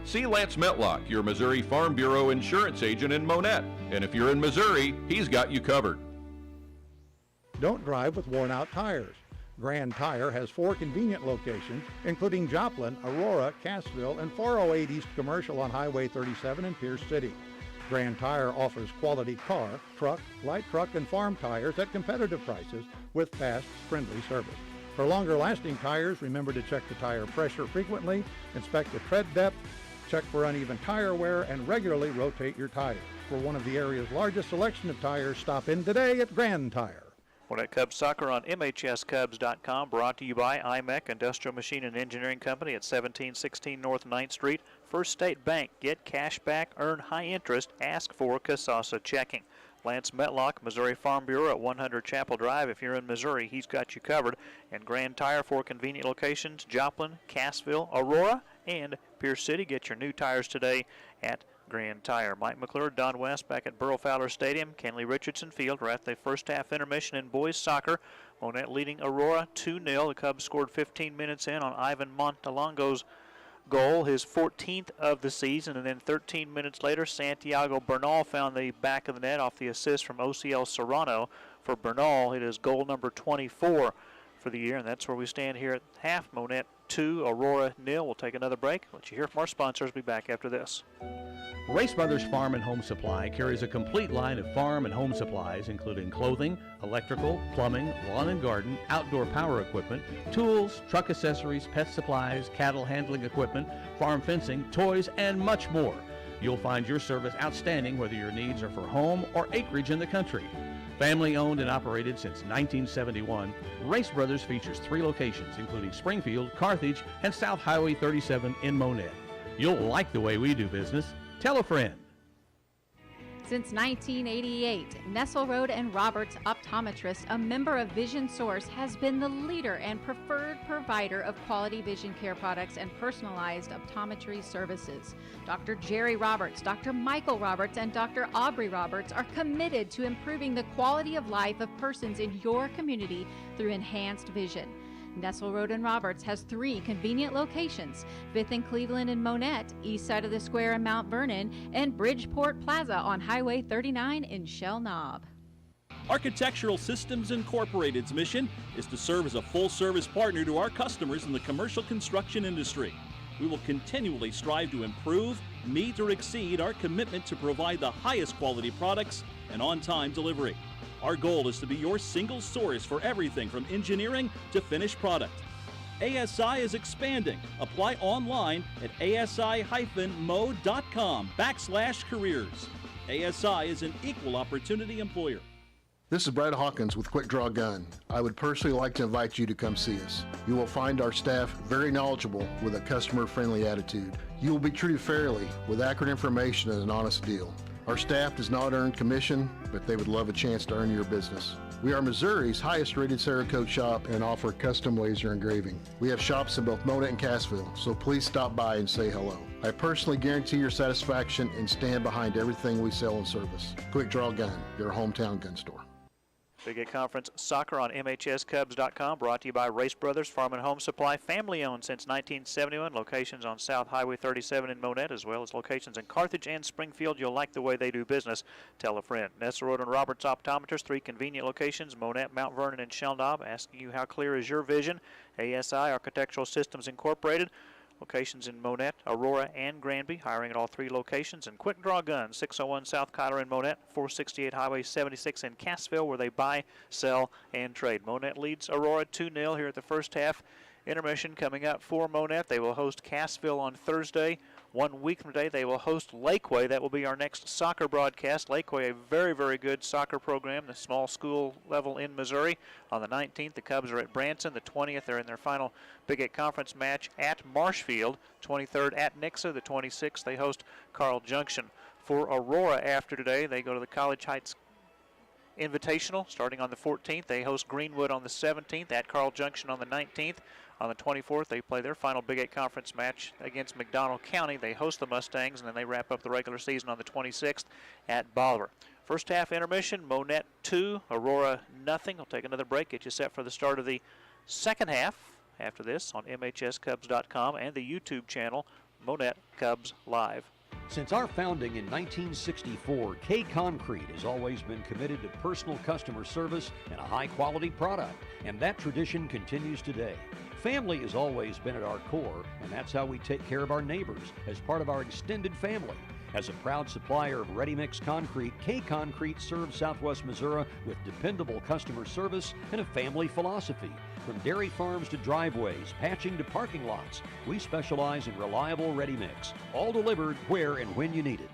See Lance Metlock, your Missouri Farm Bureau insurance agent in Monett. And if you're in Missouri, he's got you covered. Don't drive with worn-out tires. Grand Tire has 4 convenient locations, including Joplin, Aurora, Cassville, and 408 East Commercial on Highway 37 in Pierce City. Grand Tire offers quality car, truck, light truck, and farm tires at competitive prices with fast, friendly service. For longer-lasting tires, remember to check the tire pressure frequently, inspect the tread depth, Check for uneven tire wear and regularly rotate your tires. For one of the area's largest selection of tires, stop in today at Grand Tire. Monett Cubs Soccer on MHSCubs.com, brought to you by IMEC Industrial Machine and Engineering Company at 1716 North 9th Street. First State Bank, get cash back, earn high interest, ask for Casasa checking. Lance Metlock, Missouri Farm Bureau at 100 Chapel Drive. If you're in Missouri, he's got you covered. And Grand Tire, 4 convenient locations, Joplin, Cassville, Aurora, and Pierce City. Get your new tires today at Grand Tire. Mike McClure, Don West back at Burrow Fowler Stadium, Kenley Richardson Field. We're at the first half intermission in boys soccer. Monett leading Aurora 2-0. The Cubs scored 15 minutes in on Ivan Montalongo's goal, his 14th of the season, and then 13 minutes later, Santiago Bernal found the back of the net off the assist from OCL Serrano. For Bernal, it is goal number 24 for the year, and that's where we stand here at half. Monett 2, Aurora 0. We'll take another break. Let you hear from our sponsors. We'll be back after this. Race Brothers Farm and Home Supply carries a complete line of farm and home supplies, including clothing, electrical, plumbing, lawn and garden, outdoor power equipment, tools, truck accessories, pet supplies, cattle handling equipment, farm fencing, toys, and much more. You'll find your service outstanding whether your needs are for home or acreage in the country. Family owned and operated since 1971, Race Brothers features 3 locations, including Springfield, Carthage, and South Highway 37 in Monett. You'll like the way we do business. Tell a friend. Since 1988, Nestle Road and Roberts Optometrist, a member of Vision Source, has been the leader and preferred provider of quality vision care products and personalized optometry services. Dr. Jerry Roberts, Dr. Michael Roberts, and Dr. Aubrey Roberts are committed to improving the quality of life of persons in your community through enhanced vision. Nestle Road and Roberts has 3 convenient locations: 5th and Cleveland in Monett, east side of the square in Mount Vernon, and Bridgeport Plaza on Highway 39 in Shell Knob. Architectural Systems Incorporated's mission is to serve as a full-service partner to our customers in the commercial construction industry. We will continually strive to improve, meet, or exceed our commitment to provide the highest quality products and on-time delivery. Our goal is to be your single source for everything from engineering to finished product. ASI is expanding. Apply online at asi-mo.com/careers. ASI is an equal opportunity employer. This is Brad Hawkins with Quick Draw Gun. I would personally like to invite you to come see us. You will find our staff very knowledgeable with a customer-friendly attitude. You will be treated fairly with accurate information and an honest deal. Our staff does not earn commission, but they would love a chance to earn your business. We are Missouri's highest rated Cerakote shop and offer custom laser engraving. We have shops in both Monett and Cassville, so please stop by and say hello. I personally guarantee your satisfaction and stand behind everything we sell and service. Quick Draw Gun, your hometown gun store. Big Eight Conference Soccer on MHSCubs.com, brought to you by Race Brothers Farm and Home Supply, family owned since 1971. Locations on South Highway 37 in Monett, as well as locations in Carthage and Springfield. You'll like the way they do business. Tell a friend. Nestle Road and Roberts Optometrist, 3 convenient locations: Monett, Mount Vernon, and Shell Knob. Asking you how clear is your vision. ASI Architectural Systems Incorporated. Locations in Monett, Aurora, and Granby, hiring at all 3 locations. And Quick Draw Gun, 601 South Kyler in Monett, 468 Highway 76 in Cassville, where they buy, sell, and trade. Monett leads Aurora 2-0 here at the first half. Intermission coming up for Monett. They will host Cassville on Thursday. 1 week from today, they will host Lakeway. That will be our next soccer broadcast. Lakeway, a very, very good soccer program, the small school level in Missouri. On the 19th, the Cubs are at Branson. The 20th, they're in their final Big Eight Conference match at Marshfield. 23rd at Nixa. The 26th, they host Carl Junction. For Aurora after today, they go to the College Heights Invitational starting on the 14th. They host Greenwood on the 17th, at Carl Junction on the 19th. On the 24th, they play their final Big Eight Conference match against McDonald County. They host the Mustangs, and then they wrap up the regular season on the 26th at Bolivar. First half intermission, Monett 2, Aurora nothing. We'll take another break, get you set for the start of the second half after this on MHSCubs.com and the YouTube channel, Monett Cubs Live. Since our founding in 1964, K Concrete has always been committed to personal customer service and a high-quality product, and that tradition continues today. Family has always been at our core, and that's how we take care of our neighbors as part of our extended family. As a proud supplier of ready-mix concrete, K-Concrete serves Southwest Missouri with dependable customer service and a family philosophy. From dairy farms to driveways, patching to parking lots, we specialize in reliable ready-mix, all delivered where and when you need it.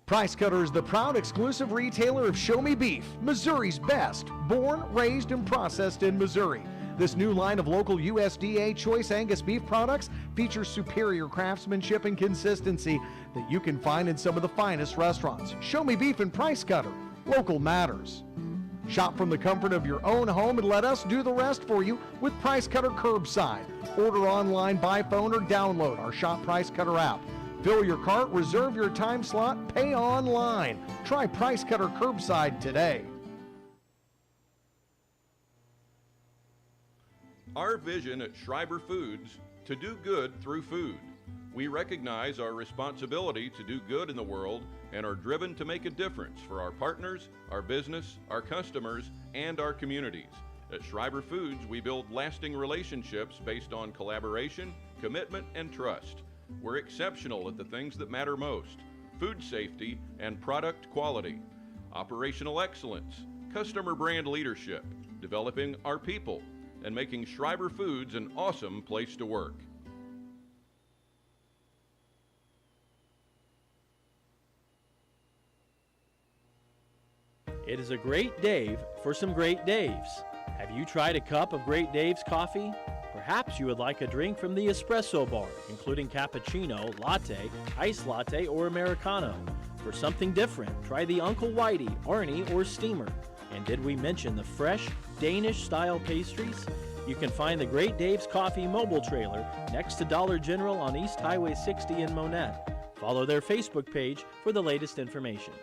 Price Cutter is the proud exclusive retailer of Show Me Beef, Missouri's best, born, raised, and processed in Missouri. This new line of local USDA Choice Angus beef products features superior craftsmanship and consistency that you can find in some of the finest restaurants. Show Me Beef and Price Cutter. Local matters. Shop from the comfort of your own home and let us do the rest for you with Price Cutter Curbside. Order online, by phone, or download our Shop Price Cutter app. Fill your cart, reserve your time slot, pay online. Try Price Cutter Curbside today. Our vision at Schreiber Foods, to do good through food. We recognize our responsibility to do good in the world and are driven to make a difference for our partners, our business, our customers, and our communities. At Schreiber Foods, we build lasting relationships based on collaboration, commitment, and trust. We're exceptional at the things that matter most: food safety and product quality, operational excellence, customer brand leadership, developing our people, and making Schreiber Foods an awesome place to work. It is a great day for some Great Daves. Have you tried a cup of Great Dave's coffee? Perhaps you would like a drink from the espresso bar, including cappuccino, latte, iced latte, or Americano. For something different, try the Uncle Whitey, Arnie, or Steamer. And did we mention the fresh, Danish-style pastries? You can find the Great Dave's Coffee mobile trailer next to Dollar General on East Highway 60 in Monett. Follow their Facebook page for the latest information.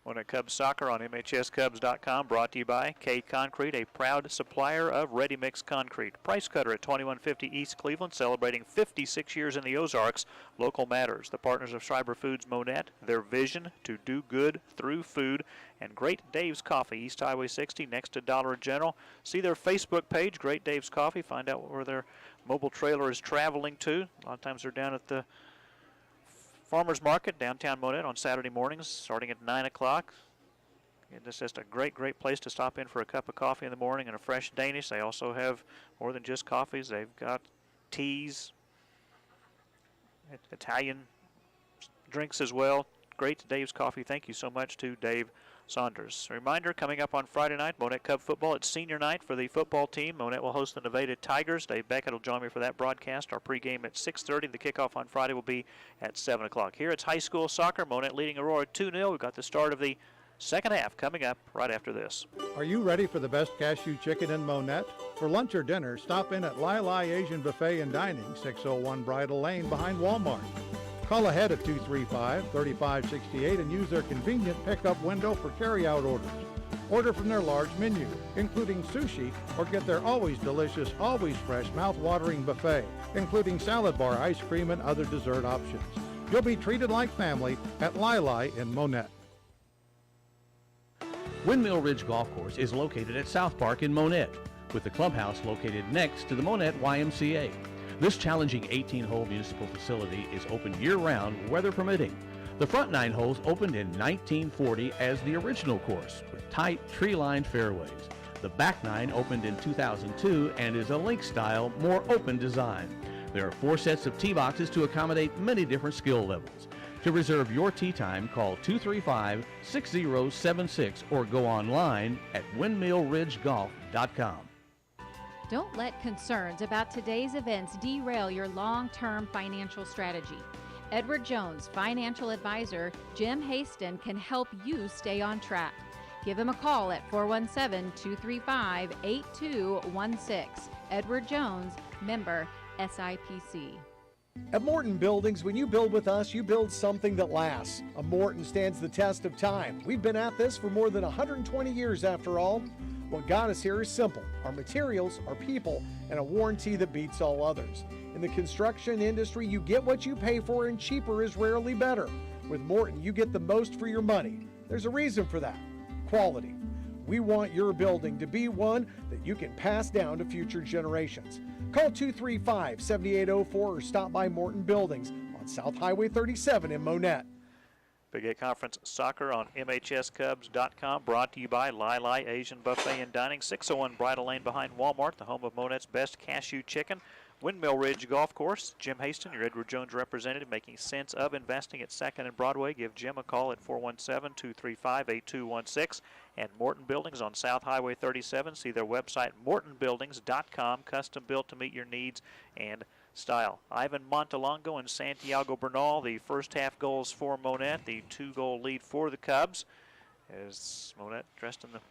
Monett Cubs soccer on MHSCubs.com, brought to you by K-Concrete, a proud supplier of ready-mix concrete. Price Cutter at 2150 East Cleveland, celebrating 56 years in the Ozarks. Local matters. The partners of Schreiber Foods Monett, their vision to do good through food. And Great Dave's Coffee, East Highway 60, next to Dollar General. See their Facebook page, Great Dave's Coffee. Find out where their mobile trailer is traveling to. A lot of times they're down at the Farmers Market, downtown Monett, on Saturday mornings, starting at 9 o'clock. It's just a great place to stop in for a cup of coffee in the morning and a fresh Danish. They also have more than just coffees. They've got teas, Italian drinks as well. Great Dave's Coffee. Thank you so much to Dave Saunders. A reminder, coming up on Friday night, Monett Cub football. It's senior night for the football team. Monett will host the Nevada Tigers. Dave Beckett will join me for that broadcast. Our pregame at 6:30. The kickoff on Friday will be at 7 o'clock. Here it's high school soccer. Monett leading Aurora 2-0. We've got the start of the second half coming up right after this. Are you ready for the best cashew chicken in Monett? For lunch or dinner, stop in at Lai Lai Asian Buffet and Dining, 601 Bridle Lane behind Walmart. Call ahead at 235-3568 and use their convenient pickup window for carry-out orders. Order from their large menu, including sushi, or get their always delicious, always fresh, mouth-watering buffet, including salad bar, ice cream, and other dessert options. You'll be treated like family at Lai Lai in Monett. Windmill Ridge Golf Course is located at South Park in Monett, with the clubhouse located next to the Monett YMCA. This challenging 18-hole municipal facility is open year-round, weather permitting. The front 9 holes opened in 1940 as the original course, with tight, tree-lined fairways. The back 9 opened in 2002 and is a link-style, more open design. There are 4 sets of tee boxes to accommodate many different skill levels. To reserve your tee time, call 235-6076 or go online at windmillridgegolf.com. Don't let concerns about today's events derail your long-term financial strategy. Edward Jones, financial advisor Jim Haston, can help you stay on track. Give him a call at 417-235-8216. Edward Jones, member SIPC. At Morton Buildings, when you build with us, you build something that lasts. A Morton stands the test of time. We've been at this for more than 120 years after all. What got us here is simple: our materials, our people, and a warranty that beats all others. In the construction industry, you get what you pay for, and cheaper is rarely better. With Morton, you get the most for your money. There's a reason for that: quality. We want your building to be one that you can pass down to future generations. Call 235-7804 or stop by Morton Buildings on South Highway 37 in Monett. Big 8 Conference Soccer on MHSCubs.com, brought to you by Lai Asian Buffet and Dining, 601 Bridle Lane behind Walmart, the home of Monett's best cashew chicken. Windmill Ridge Golf Course, Jim Haston, your Edward Jones representative, making sense of investing at 2nd and Broadway. Give Jim a call at 417-235-8216. And Morton Buildings on South Highway 37. See their website, mortonbuildings.com, custom built to meet your needs and style. Ivan Montalongo and Santiago Bernal, the first half goals for Monett, the 2-goal lead for the Cubs. As Monett dressed in the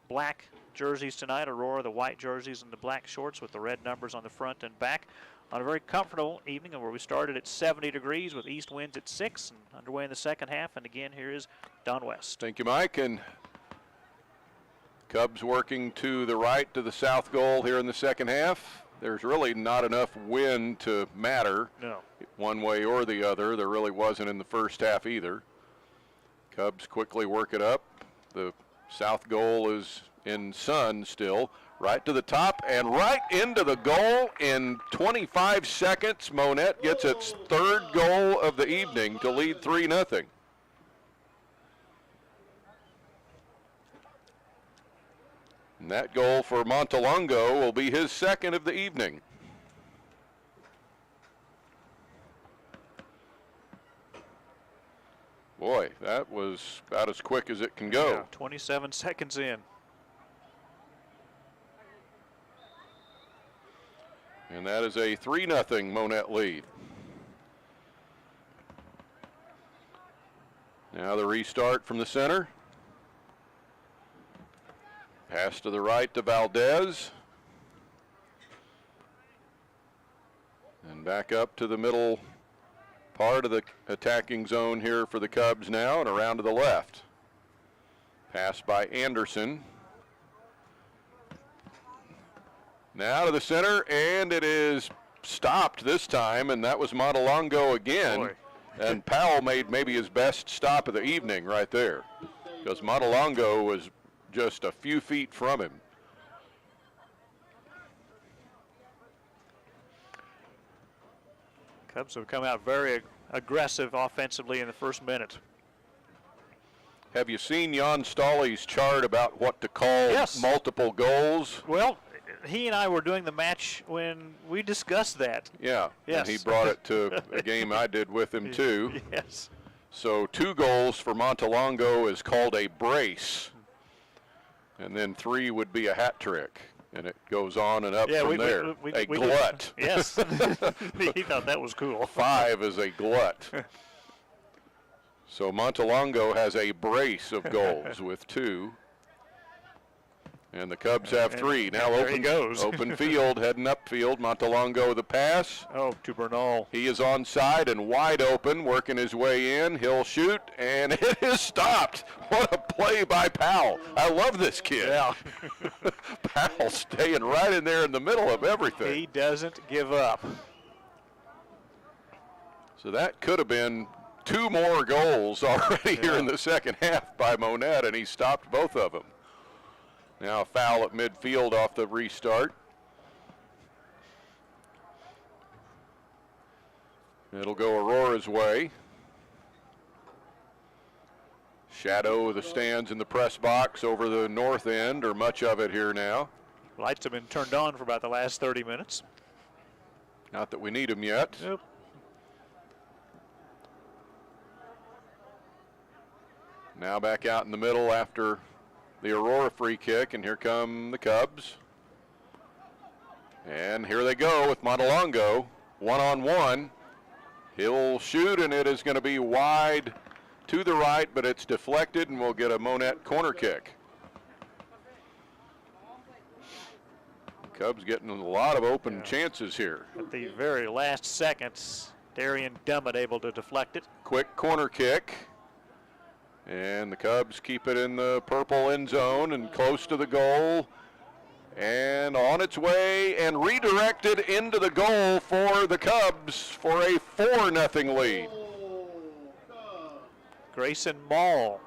black jerseys tonight, Aurora the white jerseys and the black shorts with the red numbers on the front and back. On a very comfortable evening where we started at 70 degrees with east winds at 6 and underway in the second half. And again, here is Don West. Thank you, Mike. And Cubs working to the right to the south goal here in the second half. There's really not enough wind to matter one way or the other. There really wasn't in the first half either. Cubs quickly work it up. The south goal is in sun still. Right to the top and right into the goal in 25 seconds. Monett gets its 3rd goal of the evening to lead 3-0. And that goal for Montalongo will be his 2nd of the evening. Boy, that was about as quick as it can go. Yeah, 27 seconds in. And that is a 3-0 Monett lead. Now the restart from the center. Pass to the right to Valdez. And back up to the middle part of the attacking zone here for the Cubs now, and around to the left. Pass by Anderson. Now to the center, and it is stopped this time, and that was Montalongo again. Boy. And Powell made maybe his best stop of the evening right there, because Montalongo was just a few feet from him. Cubs have come out very aggressive offensively in the first minute. Have you seen Jan Stahle's chart about what to call multiple goals? Well, he and I were doing the match when we discussed that. Yeah, yes. And he brought it to a game I did with him too. Yes. So 2 goals for Montalongo is called a brace, and then 3 would be a hat trick, and it goes on and up from there. A glut. Yes. He thought that was cool. 5 is a glut. So Montalongo has a brace of goals with 2. And the Cubs have 3. Now there he goes. Open field, heading upfield. Montalongo the pass. Oh, to Bernal. He is onside and wide open, working his way in. He'll shoot, and it is stopped. What a play by Powell. I love this kid. Yeah. Powell staying right in there in the middle of everything. He doesn't give up. So that could have been 2 more goals already here in the second half by Monett, and he stopped both of them. Now a foul at midfield off the restart. It'll go Aurora's way. Shadow of the stands in the press box over the north end, or much of it here now. Lights have been turned on for about the last 30 minutes. Not that we need them yet. Nope. Now back out in the middle after the Aurora free kick, and here come the Cubs. And here they go with Montalongo, 1-on-1. He'll shoot, and it is going to be wide to the right, but it's deflected, and we'll get a Monett corner kick. Cubs getting a lot of open chances here. At the very last seconds, Darian Dummett able to deflect it. Quick corner kick. And the Cubs keep it in the purple end zone and close to the goal. And on its way and redirected into the goal for the Cubs for a 4-0 lead. Grayson Mall.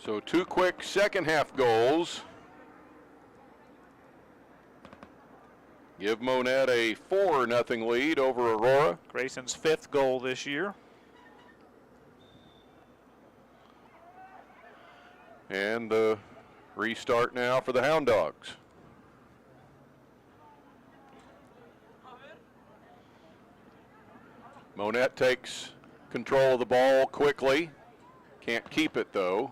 So 2 quick second half goals. Give Monett a 4-0 lead over Aurora. Grayson's 5th goal this year. And the restart now for the Hound Dogs. Monett takes control of the ball quickly. Can't keep it though.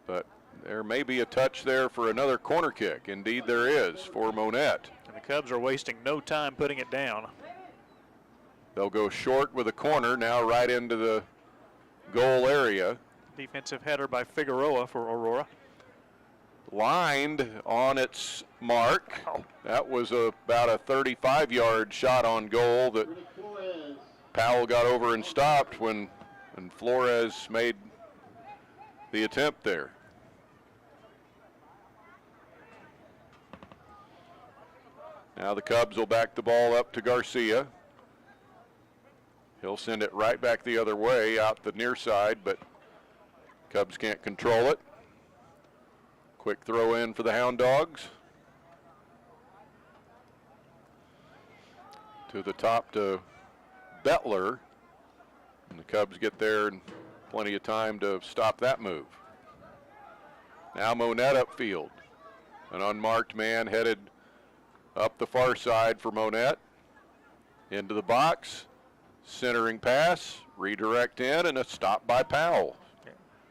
But there may be a touch there for another corner kick. Indeed there is for Monett. And the Cubs are wasting no time putting it down. They'll go short with a corner now right into the goal area. Defensive header by Figueroa for Aurora. Lined on its mark. That was about a 35-yard shot on goal that Powell got over and stopped when Flores made the attempt there. Now the Cubs will back the ball up to Garcia. He'll send it right back the other way out the near side, but Cubs can't control it. Quick throw in for the Hound Dogs. To the top to Bettler. And the Cubs get there in plenty of time to stop that move. Now Monett upfield. An unmarked man headed up the far side for Monett. Into the box. Centering pass. Redirect in and a stop by Powell.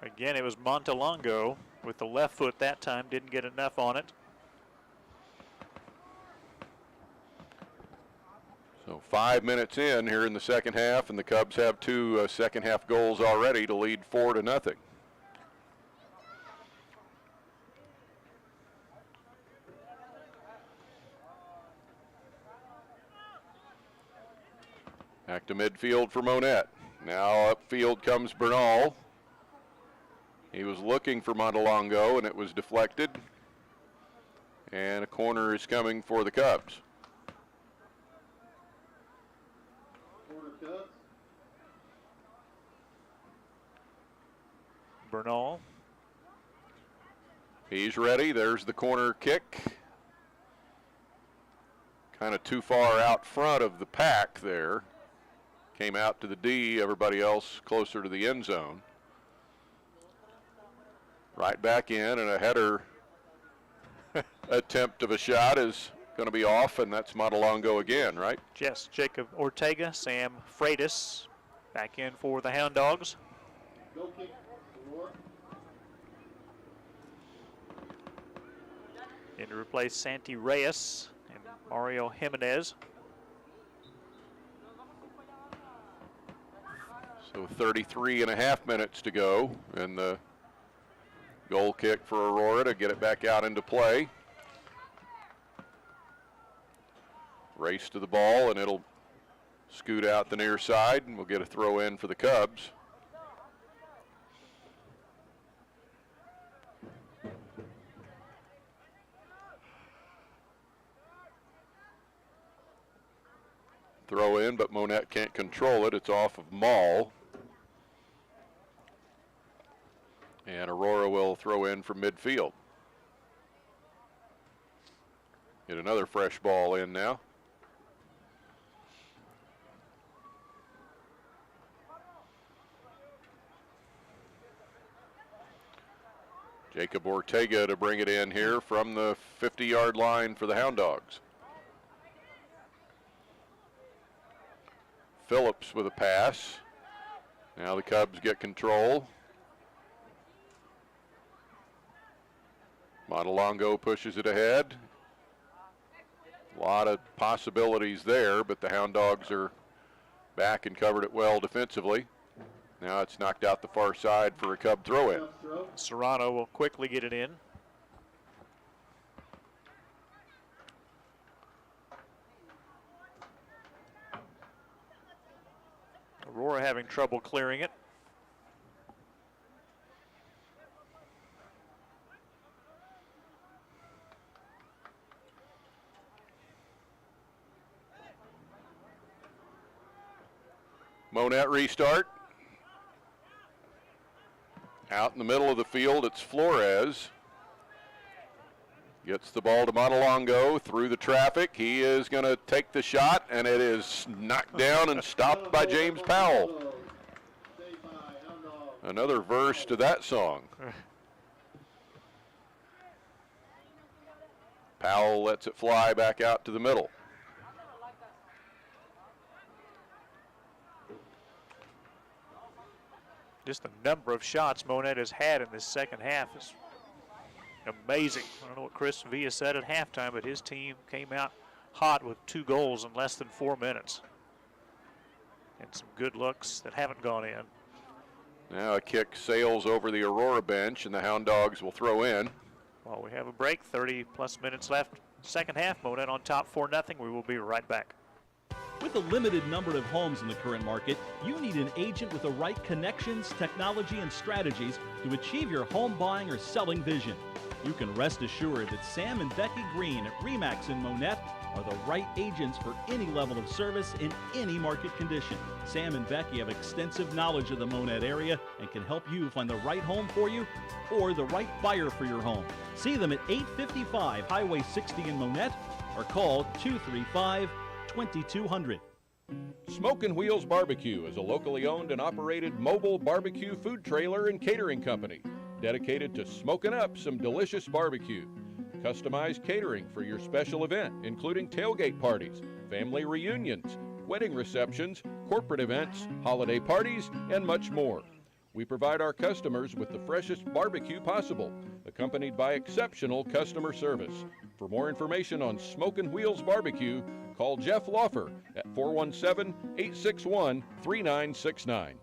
Again, it was Montalongo with the left foot that time. Didn't get enough on it. So 5 minutes in here in the second half, and the Cubs have 2 second half goals already to lead 4-0. Back to midfield for Monett. Now upfield comes Bernal. He was looking for Montalongo, and it was deflected. And a corner is coming for the Cubs. Bernal. He's ready. There's the corner kick. Kind of too far out front of the pack there. Came out to the D, everybody else closer to the end zone. Right back in, and a header attempt of a shot is going to be off, and that's Montalongo again, right? Yes, Jacob Ortega, Sam Freitas back in for the Hound Dogs. In to replace Santi Reyes and Mario Jimenez. So 33.5 minutes to go, and the goal kick for Aurora to get it back out into play. Race to the ball, and it'll scoot out the near side, and we'll get a throw in for the Cubs. Throw in, but Monett can't control it. It's off of Maul. And Aurora will throw in from midfield. Get another fresh ball in now. Jacob Ortega to bring it in here from the 50-yard line for the Hound Dogs. Phillips with a pass. Now the Cubs get control. Montalongo pushes it ahead. A lot of possibilities there, but the Hound Dogs are back and covered it well defensively. Now it's knocked out the far side for a Cub throw-in. Serrano will quickly get it in. Aurora having trouble clearing it. Monett restart. Out in the middle of the field, it's Flores. Gets the ball to Montelongo through the traffic. He is going to take the shot, and it is knocked down and stopped by James Powell. Another verse to that song. Powell lets it fly back out to the middle. Just the number of shots Monett has had in this second half is amazing. I don't know what Chris Villa said at halftime, but his team came out hot with 2 goals in less than 4 minutes. And some good looks that haven't gone in. Now a kick sails over the Aurora bench, and the Hound Dogs will throw in. While we have a break, 30-plus minutes left. Second half, Monett on top 4-0. We will be right back. With a limited number of homes in the current market, you need an agent with the right connections, technology, and strategies to achieve your home buying or selling vision. You can rest assured that Sam and Becky Green at RE/MAX in Monett are the right agents for any level of service in any market condition. Sam and Becky have extensive knowledge of the Monett area and can help you find the right home for you or the right buyer for your home. See them at 855 Highway 60 in Monett or call 235-2200. Smokin' Wheels Barbecue is a locally owned and operated mobile barbecue food trailer and catering company dedicated to smoking up some delicious barbecue. Customized catering for your special event, including tailgate parties, family reunions, wedding receptions, corporate events, holiday parties, and much more. We provide our customers with the freshest barbecue possible, accompanied by exceptional customer service. For more information on Smokin' Wheels Barbecue, call Jeff Laufer at 417-861-3969.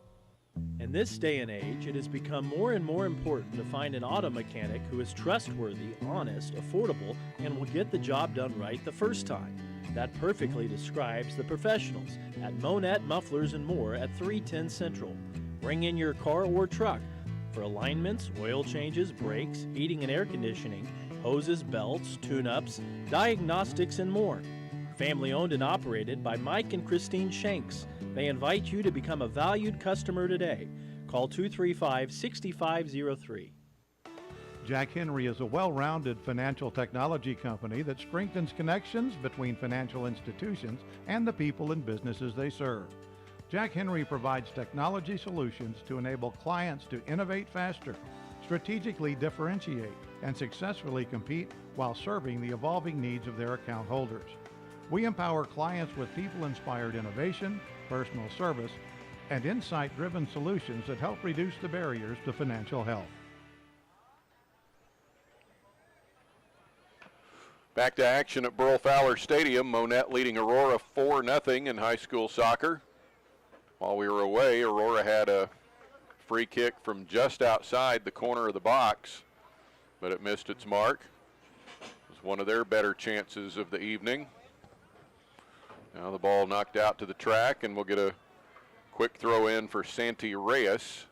In this day and age, it has become more and more important to find an auto mechanic who is trustworthy, honest, affordable, and will get the job done right the first time. That perfectly describes the professionals at Monett Mufflers and More at 310 Central. Bring in your car or truck for alignments, oil changes, brakes, heating and air conditioning, hoses, belts, tune-ups, diagnostics, and more. Family owned and operated by Mike and Christine Shanks. They invite you to become a valued customer today. Call 235-6503. Jack Henry is a well-rounded financial technology company that strengthens connections between financial institutions and the people and businesses they serve. Jack Henry provides technology solutions to enable clients to innovate faster, strategically differentiate, and successfully compete while serving the evolving needs of their account holders. We empower clients with people-inspired innovation, personal service, and insight-driven solutions that help reduce the barriers to financial health. Back to action at Burl Fowler Stadium. Monett leading Aurora 4-0 in high school soccer. While we were away, Aurora had a free kick from just outside the corner of the box, but it missed its mark. It was one of their better chances of the evening. Now the ball knocked out to the track, and we'll get a quick throw in for Santi Reyes.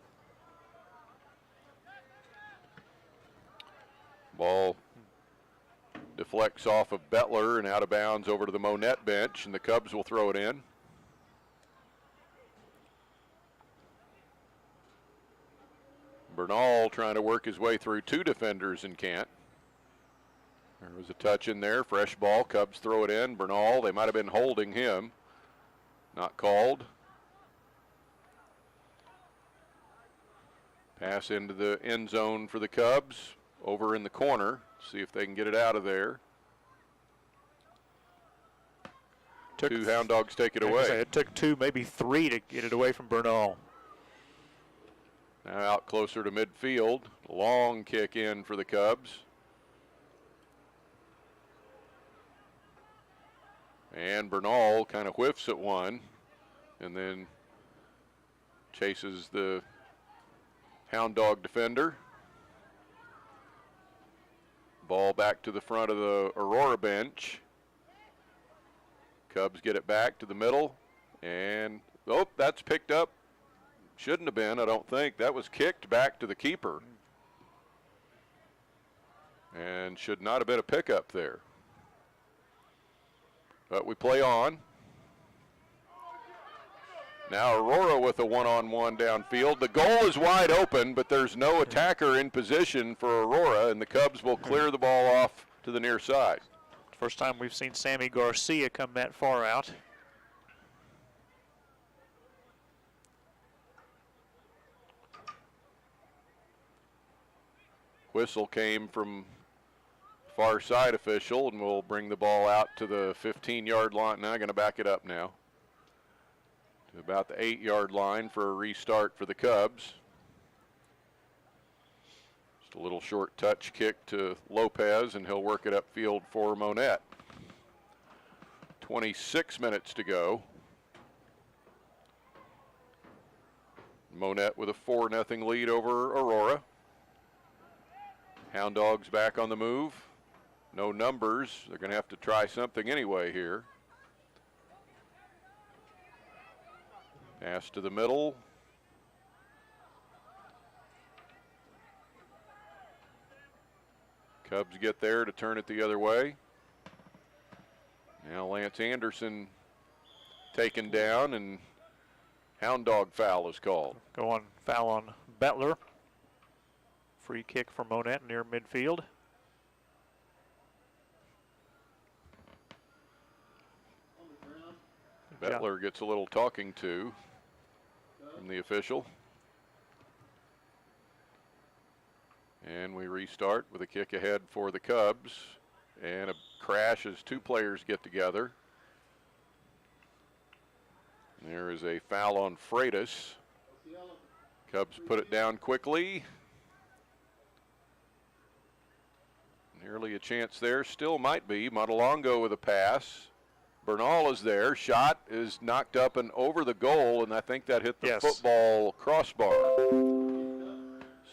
Ball deflects off of Bettler and out of bounds over to the Monett bench, and the Cubs will throw it in. Bernal trying to work his way through 2 defenders and can't. There was a touch in there, fresh ball, Cubs throw it in. Bernal, they might have been holding him. Not called. Pass into the end zone for the Cubs, over in the corner. See if they can get it out of there. 2 Hound Dogs take it away. It took 2, maybe 3 to get it away from Bernal. Now out closer to midfield. Long kick in for the Cubs. And Bernal kind of whiffs at one and then chases the Hound Dog defender. Ball back to the front of the Aurora bench. Cubs get it back to the middle. And, oh, that's picked up. Shouldn't have been, I don't think. That was kicked back to the keeper. And should not have been a pickup there. But we play on. Now Aurora with a one-on-one downfield. The goal is wide open, but there's no attacker in position for Aurora, and the Cubs will clear the ball off to the near side. First time we've seen Sammy Garcia come that far out. Whistle came from far side official, and we'll bring the ball out to the 15-yard line. Now going to back it up now to about the 8-yard line for a restart for the Cubs. Just a little short touch kick to Lopez, and he'll work it upfield for Monett. 26 minutes to go. Monett with a 4-0 lead over Aurora. Hound Dogs back on the move. No numbers. They're going to have to try something anyway here. Pass to the middle. Cubs get there to turn it the other way. Now Lance Anderson taken down, and Hound Dog foul is called. Foul on Bettler. Free kick for Monett near midfield. Bettler gets a little talking to from the official. And we restart with a kick ahead for the Cubs. And a crash as two players get together. There is a foul on Freitas. Cubs put it down quickly. Nearly a chance there, still might be. Montalongo with a pass. Bernal is there. Shot is knocked up and over the goal, and I think that hit the football crossbar.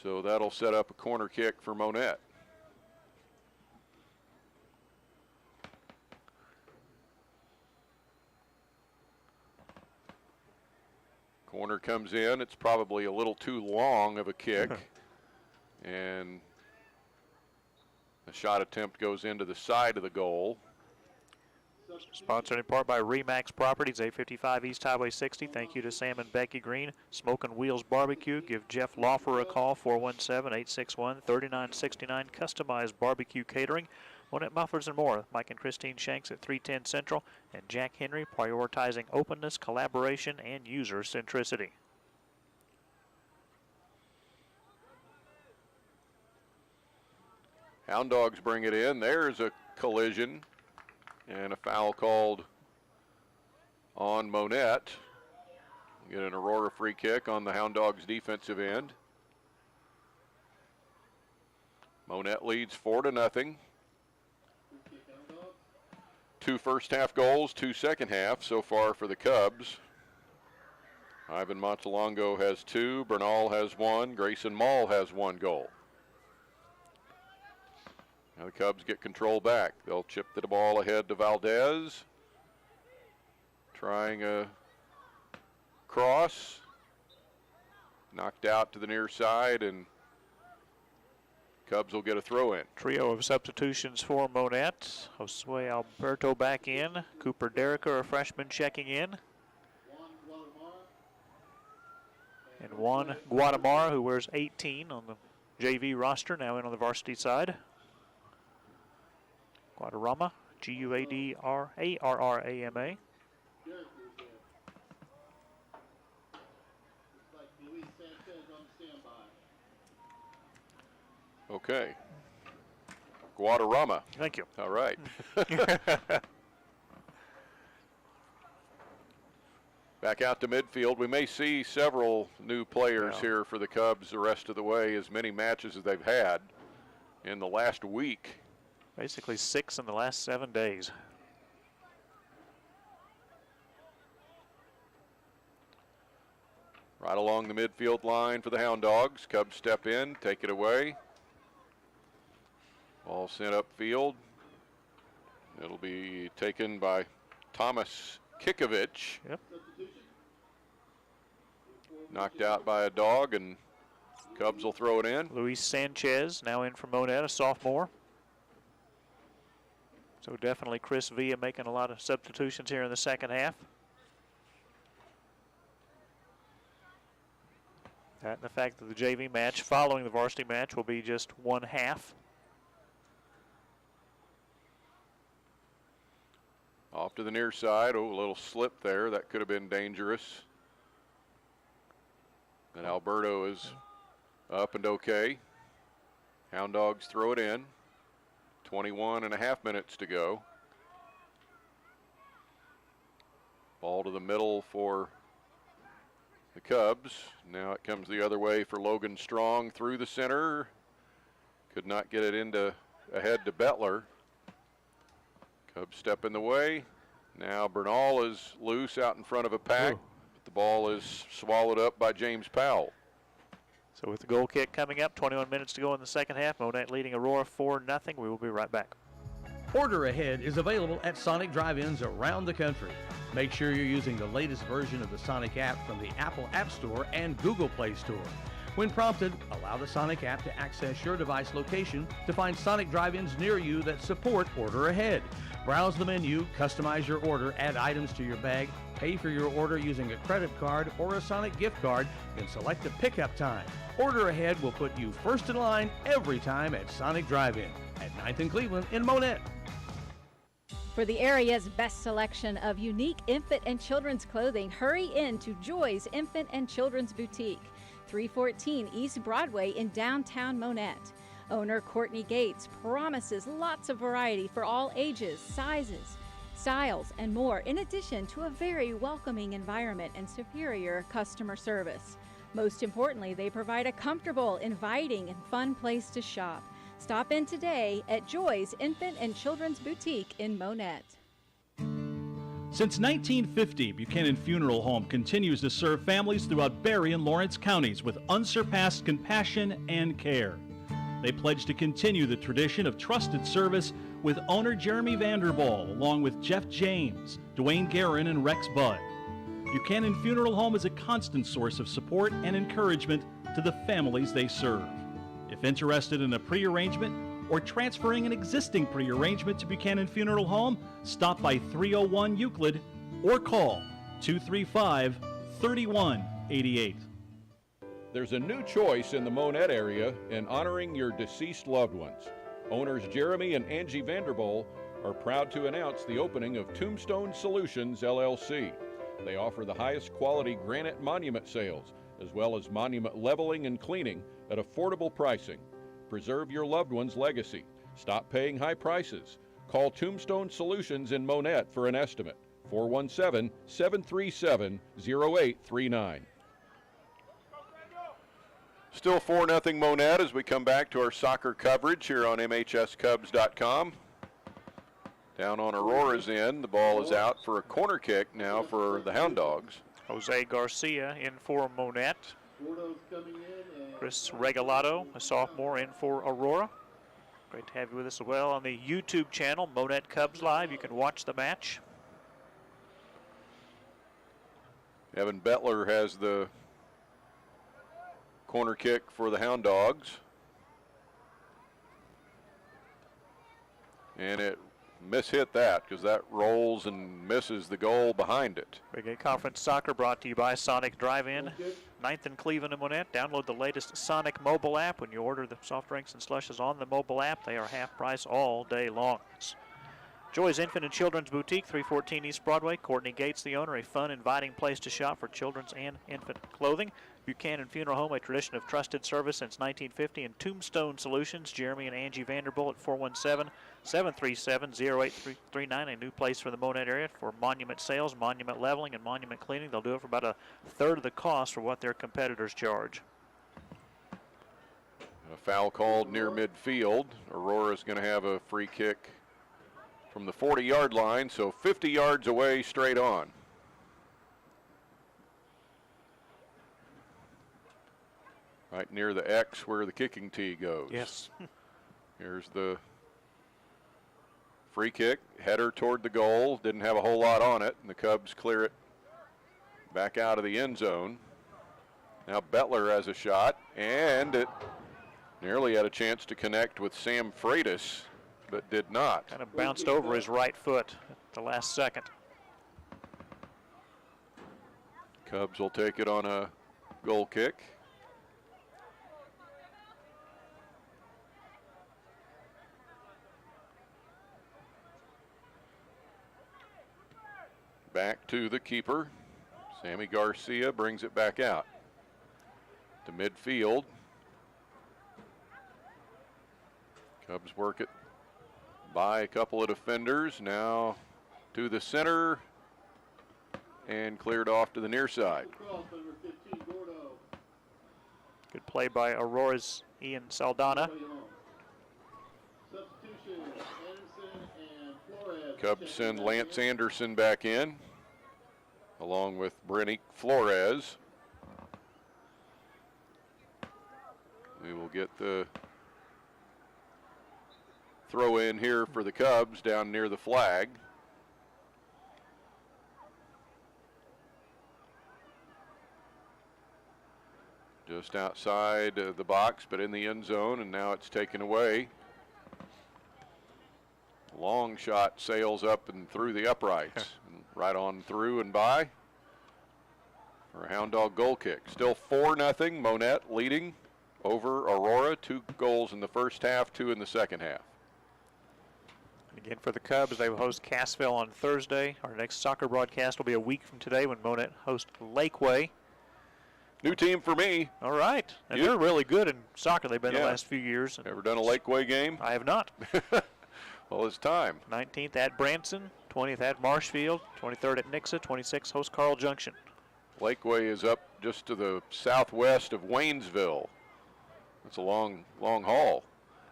So that'll set up a corner kick for Monett. Corner comes in. It's probably a little too long of a kick. And the shot attempt goes into the side of the goal. Sponsored in part by Remax Properties, 855 East Highway 60. Thank you to Sam and Becky Green. Smoke and Wheels Barbecue. Give Jeff Lawfer a call, 417-861-3969. Customized barbecue catering. Monett Mufflers and more. Mike and Christine Shanks at 310 Central. And Jack Henry, prioritizing openness, collaboration, and user centricity. Hound Dogs bring it in. There's a collision and a foul called on Monett. Get an Aurora free kick on the Hound Dogs defensive end. Monett leads 4-0. 2 first half goals, 2 second half so far for the Cubs. Ivan Montalongo has 2, Bernal has 1, Grayson Mall has 1 goal. Now the Cubs get control back. They'll chip the ball ahead to Valdez. Trying a cross. Knocked out to the near side, and Cubs will get a throw in. Trio of substitutions for Monett. Josue Alberto back in. Cooper Derricker, a freshman, checking in. And Juan Guatemala, who wears 18 on the JV roster, now in on the varsity side. Guadarrama, Guadarrama. Okay. Guadarrama. Thank you. All right. Back out to midfield. We may see several new players here for the Cubs the rest of the way, as many matches as they've had in the last week. Basically 6 in the last 7 days. Right along the midfield line for the Hound Dogs. Cubs step in, take it away. Ball sent upfield. It'll be taken by Thomas Kikovich. Yep. Knocked out by a dog, and Cubs will throw it in. Luis Sanchez now in for Monett, a sophomore. So definitely Chris Villa making a lot of substitutions here in the second half. That and the fact that the JV match following the varsity match will be just one half. Off to the near side. Oh, a little slip there. That could have been dangerous. And Alberto is up and okay. Hound Dogs throw it in. 21.5 minutes to go. Ball to the middle for the Cubs. Now it comes the other way for Logan Strong through the center. Could not get it into ahead to Bettler. Cubs step in the way. Now Bernal is loose out in front of a pack. But the ball is swallowed up by James Powell. So with the goal kick coming up, 21 minutes to go in the second half. Monett leading Aurora 4-0. We will be right back. Order Ahead is available at Sonic drive-ins around the country. Make sure you're using the latest version of the Sonic app from the Apple App Store and Google Play Store. When prompted, allow the Sonic app to access your device location to find Sonic drive-ins near you that support Order Ahead. Browse the menu, customize your order, add items to your bag, pay for your order using a credit card or a Sonic gift card, then select a pickup time. Order Ahead will put you first in line every time at Sonic Drive-In at 9th and Cleveland in Monett. For the area's best selection of unique infant and children's clothing, hurry in to Joy's Infant and Children's Boutique, 314 East Broadway in downtown Monett. Owner Courtney Gates promises lots of variety for all ages, sizes, styles, and more, in addition to a very welcoming environment and superior customer service. Most importantly, they provide a comfortable, inviting, and fun place to shop. Stop in today at Joy's Infant and Children's Boutique in Monett. Since 1950, Buchanan Funeral Home continues to serve families throughout Berry and Lawrence counties with unsurpassed compassion and care. They pledge to continue the tradition of trusted service with owner Jeremy Vanderball, along with Jeff James, Dwayne Guerin, and Rex Budd. Buchanan Funeral Home is a constant source of support and encouragement to the families they serve. If interested in a pre-arrangement or transferring an existing pre-arrangement to Buchanan Funeral Home, stop by 301 Euclid or call 235-3188. There's a new choice in the Monett area in honoring your deceased loved ones. Owners Jeremy and Angie Vanderboel are proud to announce the opening of Tombstone Solutions, LLC. They offer the highest quality granite monument sales, as well as monument leveling and cleaning at affordable pricing. Preserve your loved one's legacy. Stop paying high prices. Call Tombstone Solutions in Monett for an estimate. 417-737-0839. Still 4-0 Monett as we come back to our soccer coverage here on MHSCubs.com. Down on Aurora's end, the ball is out for a corner kick now for the Hound Dogs. Jose Garcia in for Monett. Chris Regalado, a sophomore, in for Aurora. Great to have you with us as well on the YouTube channel, Monett Cubs Live. You can watch the match. Evan Bettler has the corner kick for the Hound Dogs. And it mishit that because that rolls and misses the goal behind it. Big 8 Conference Soccer brought to you by Sonic Drive-In. 9th and Cleveland and Monett. Download the latest Sonic mobile app. When you order the soft drinks and slushes on the mobile app, they are half price all day long. Joy's Infant and Children's Boutique, 314 East Broadway. Courtney Gates, the owner, a fun, inviting place to shop for children's and infant clothing. Buchanan Funeral Home, a tradition of trusted service since 1950. And Tombstone Solutions, Jeremy and Angie Vanderbilt at 417-737-0839. A new place for the Monett area for monument sales, monument leveling, and monument cleaning. They'll do it for about a third of the cost for what their competitors charge. A foul called near midfield. Aurora's going to have a free kick from the 40-yard line, so 50 yards away straight on. Right near the X where the kicking tee goes. Yes. Here's the free kick, header toward the goal. Didn't have a whole lot on it, and the Cubs clear it back out of the end zone. Now Bettler has a shot, and it nearly had a chance to connect with Sam Freitas, but did not. Kind of bounced over his right foot at the last second. Cubs will take it on a goal kick. Back to the keeper. Sammy Garcia brings it back out to midfield. Cubs work it by a couple of defenders. Now to the center and cleared off to the near side. Good play by Aurora's Ian Saldana. Cubs send Lance Anderson back in, along with Brenique Flores. We will get the throw in here for the Cubs down near the flag. Just outside the box, but in the end zone, and now it's taken away. Long shot sails up and through the uprights, and right on through and by for a Hound Dog goal kick. Still 4-0, Monett leading over Aurora. 2 goals in the first half, 2 in the second half. Again, for the Cubs, they will host Cassville on Thursday. Our next soccer broadcast will be a week from today when Monett hosts Lakeway. New team for me. All right. And they're really good in soccer. They've been the last few years. Ever done a Lakeway game? I have not. Well, it's time. 19th at Branson, 20th at Marshfield, 23rd at Nixa, 26th host Carl Junction. Lakeway is up just to the southwest of Waynesville. It's a long, long haul.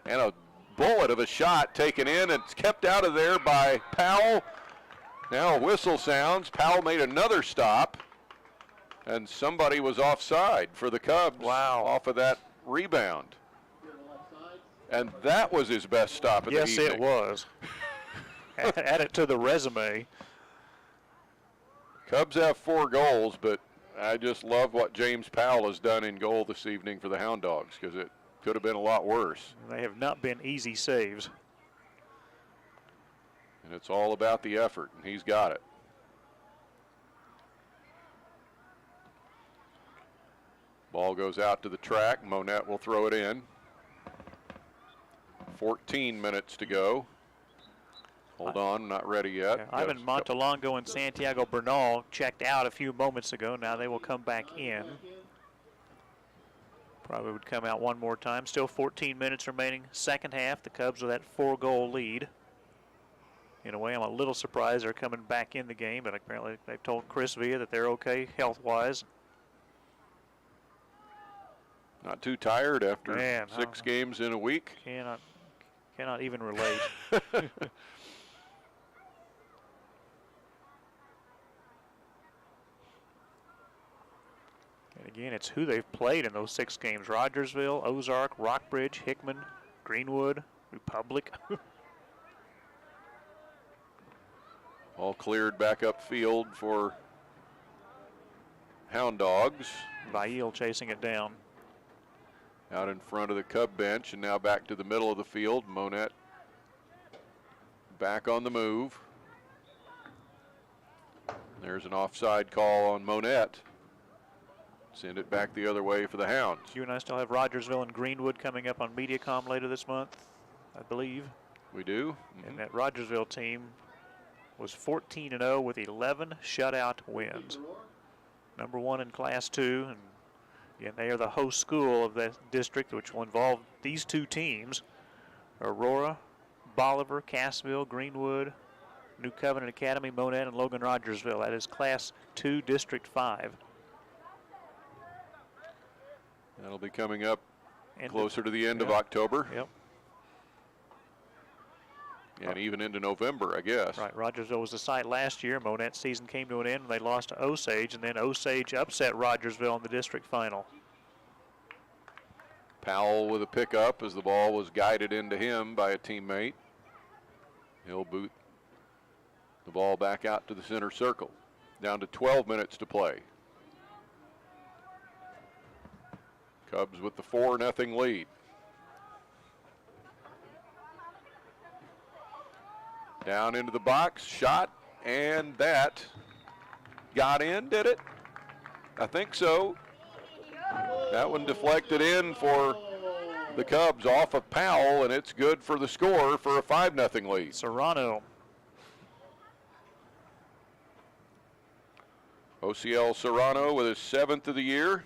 And a bullet of a shot taken in. It's kept out of there by Powell. Now a whistle sounds. Powell made another stop. And somebody was offside for the Cubs. Wow. Off of that rebound. And that was his best stop of the evening. Yes, it was. Add it to the resume. Cubs have 4 goals, but I just love what James Powell has done in goal this evening for the Hound Dogs, because it could have been a lot worse. They have not been easy saves. And it's all about the effort, and he's got it. Ball goes out to the track. Monett will throw it in. 14 minutes to go. Hold on, not ready yet. Ivan Montalongo and Santiago Bernal checked out a few moments ago. Now they will come back in. Probably would come out one more time. Still 14 minutes remaining. Second half, the Cubs with that 4-goal lead. In a way, I'm a little surprised they're coming back in the game, but apparently they've told Chris Villa that they're okay health-wise. Not too tired after 6 games in a week. Cannot even relate. And again, it's who they've played in those 6 games. Rogersville, Ozark, Rockbridge, Hickman, Greenwood, Republic. All cleared back up field for Hound Dogs. Bail chasing it down. Out in front of the Cub bench, and now back to the middle of the field. Monett back on the move. There's an offside call on Monett. Send it back the other way for the Hounds. You and I still have Rogersville and Greenwood coming up on Mediacom later this month, I believe. We do. And that Rogersville team was 14-0 with 11 shutout wins. Number 1 in Class 2, and again, they are the host school of that district, which will involve these 2 teams: Aurora, Bolivar, Cassville, Greenwood, New Covenant Academy, Monett, and Logan Rogersville. That is Class 2, District 5. That'll be coming up closer to the end of October. Yep. And even into November, I guess. Right, Rogersville was the site last year. Monett's season came to an end when they lost to Osage, and then Osage upset Rogersville in the district final. Powell with a pickup as the ball was guided into him by a teammate. He'll boot the ball back out to the center circle. Down to 12 minutes to play. Cubs with the 4-0 lead. Down into the box, shot, and that got in, did it? I think so. That one deflected in for the Cubs off of Powell, and it's good for the score for a 5-0 lead. Serrano. OCL Serrano with his 7th of the year.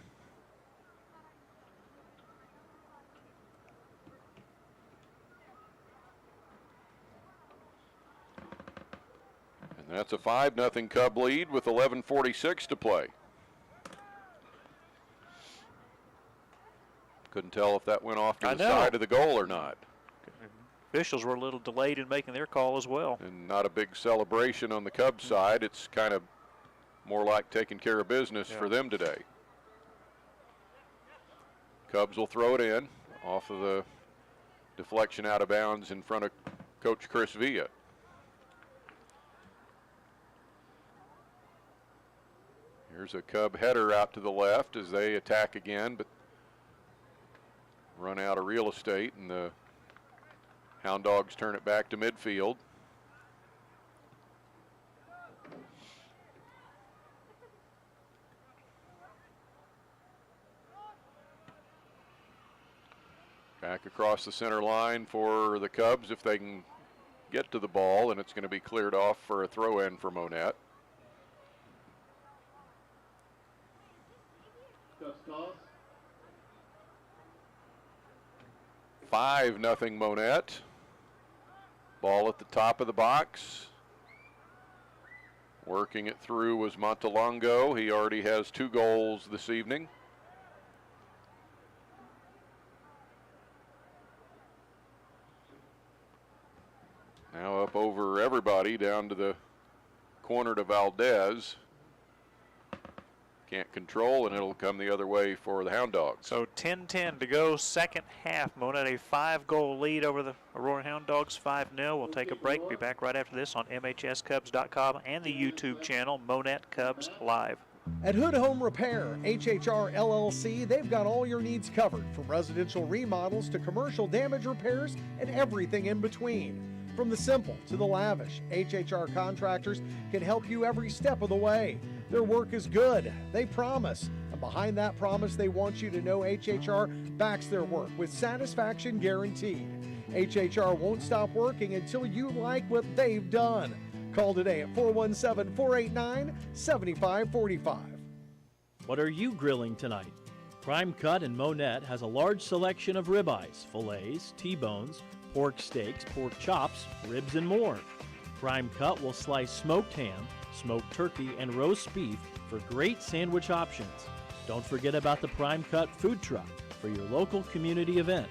And that's a 5-0 Cub lead with 11:46 to play. Couldn't tell if that went off to the side of the goal or not. Officials were a little delayed in making their call as well. And not a big celebration on the Cubs side. It's kind of more like taking care of business for them today. Cubs will throw it in off of the deflection out of bounds in front of Coach Chris Villa. Here's a Cub header out to the left as they attack again, but run out of real estate, and the Hound Dogs turn it back to midfield. Back across the center line for the Cubs if they can get to the ball, and it's going to be cleared off for a throw-in for Monett. 5-0 Monett. Ball at the top of the box. Working it through was Montalongo. He already has 2 goals this evening. Now up over everybody down to the corner to Valdez. Can't control, and it'll come the other way for the Hound Dogs. So 10-10 to go, second half. Monett a 5-goal lead over the Aurora Hound Dogs, 5-0. We'll take a break. Be back right after this on MHSCubs.com and the YouTube channel, Monett Cubs Live. At Hood Home Repair, HHR LLC, they've got all your needs covered, from residential remodels to commercial damage repairs and everything in between. From the simple to the lavish, HHR contractors can help you every step of the way. Their work is good, they promise. And behind that promise, they want you to know HHR backs their work with satisfaction guaranteed. HHR won't stop working until you like what they've done. Call today at 417-489-7545. What are you grilling tonight? Prime Cut in Monett has a large selection of ribeyes, fillets, T-bones, pork steaks, pork chops, ribs, and more. Prime Cut will slice smoked ham, smoked turkey, and roast beef for great sandwich options. Don't forget about the Prime Cut food truck for your local community event.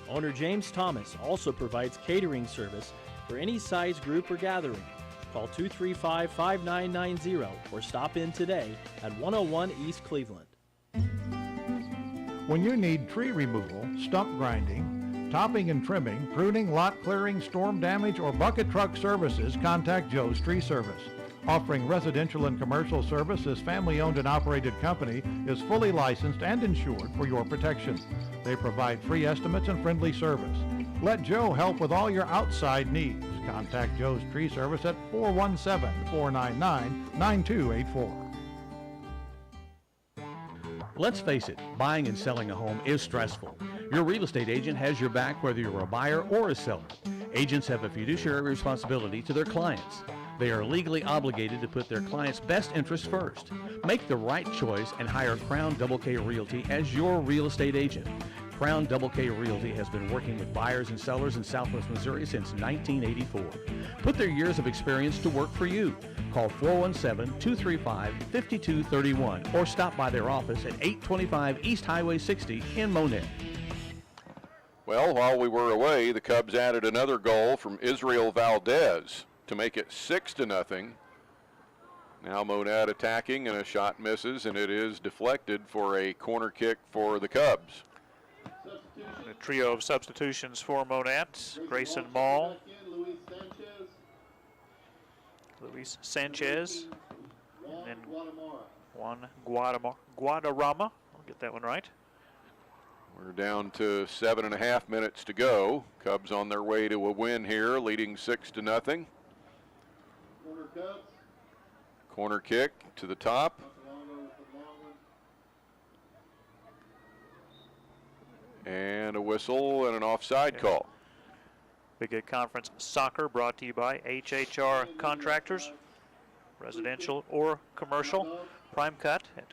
Owner James Thomas also provides catering service for any size group or gathering. Call 235-5990 or stop in today at 101 East Cleveland. When you need tree removal, stump grinding, topping and trimming, pruning, lot clearing, storm damage, or bucket truck services, contact Joe's Tree Service. Offering residential and commercial service, this family-owned and operated company is fully licensed and insured for your protection. They provide free estimates and friendly service. Let Joe help with all your outside needs. Contact Joe's Tree Service at 417-499-9284. Let's face it, buying and selling a home is stressful. Your real estate agent has your back whether you're a buyer or a seller. Agents have a fiduciary responsibility to their clients. They are legally obligated to put their clients' best interests first. Make the right choice and hire Crown Double K Realty as your real estate agent. Crown Double K Realty has been working with buyers and sellers in Southwest Missouri since 1984. Put their years of experience to work for you. Call 417-235-5231 or stop by their office at 825 East Highway 60 in Monett. Well, while we were away, the Cubs added another goal from Israel Valdez to make it 6-0. Now Monett attacking, and a shot misses, and it is deflected for a corner kick for the Cubs. A trio of substitutions for Monett. Grayson Mall, Luis Sanchez, and Juan Guadarrama. I'll get that one right. We're down to 7.5 minutes to go. Cubs on their way to a win here, leading 6-0. Corner kick to the top. And a whistle and an offside call. Big Eight Conference Soccer brought to you by HHR Contractors, residential or commercial. Prime Cut at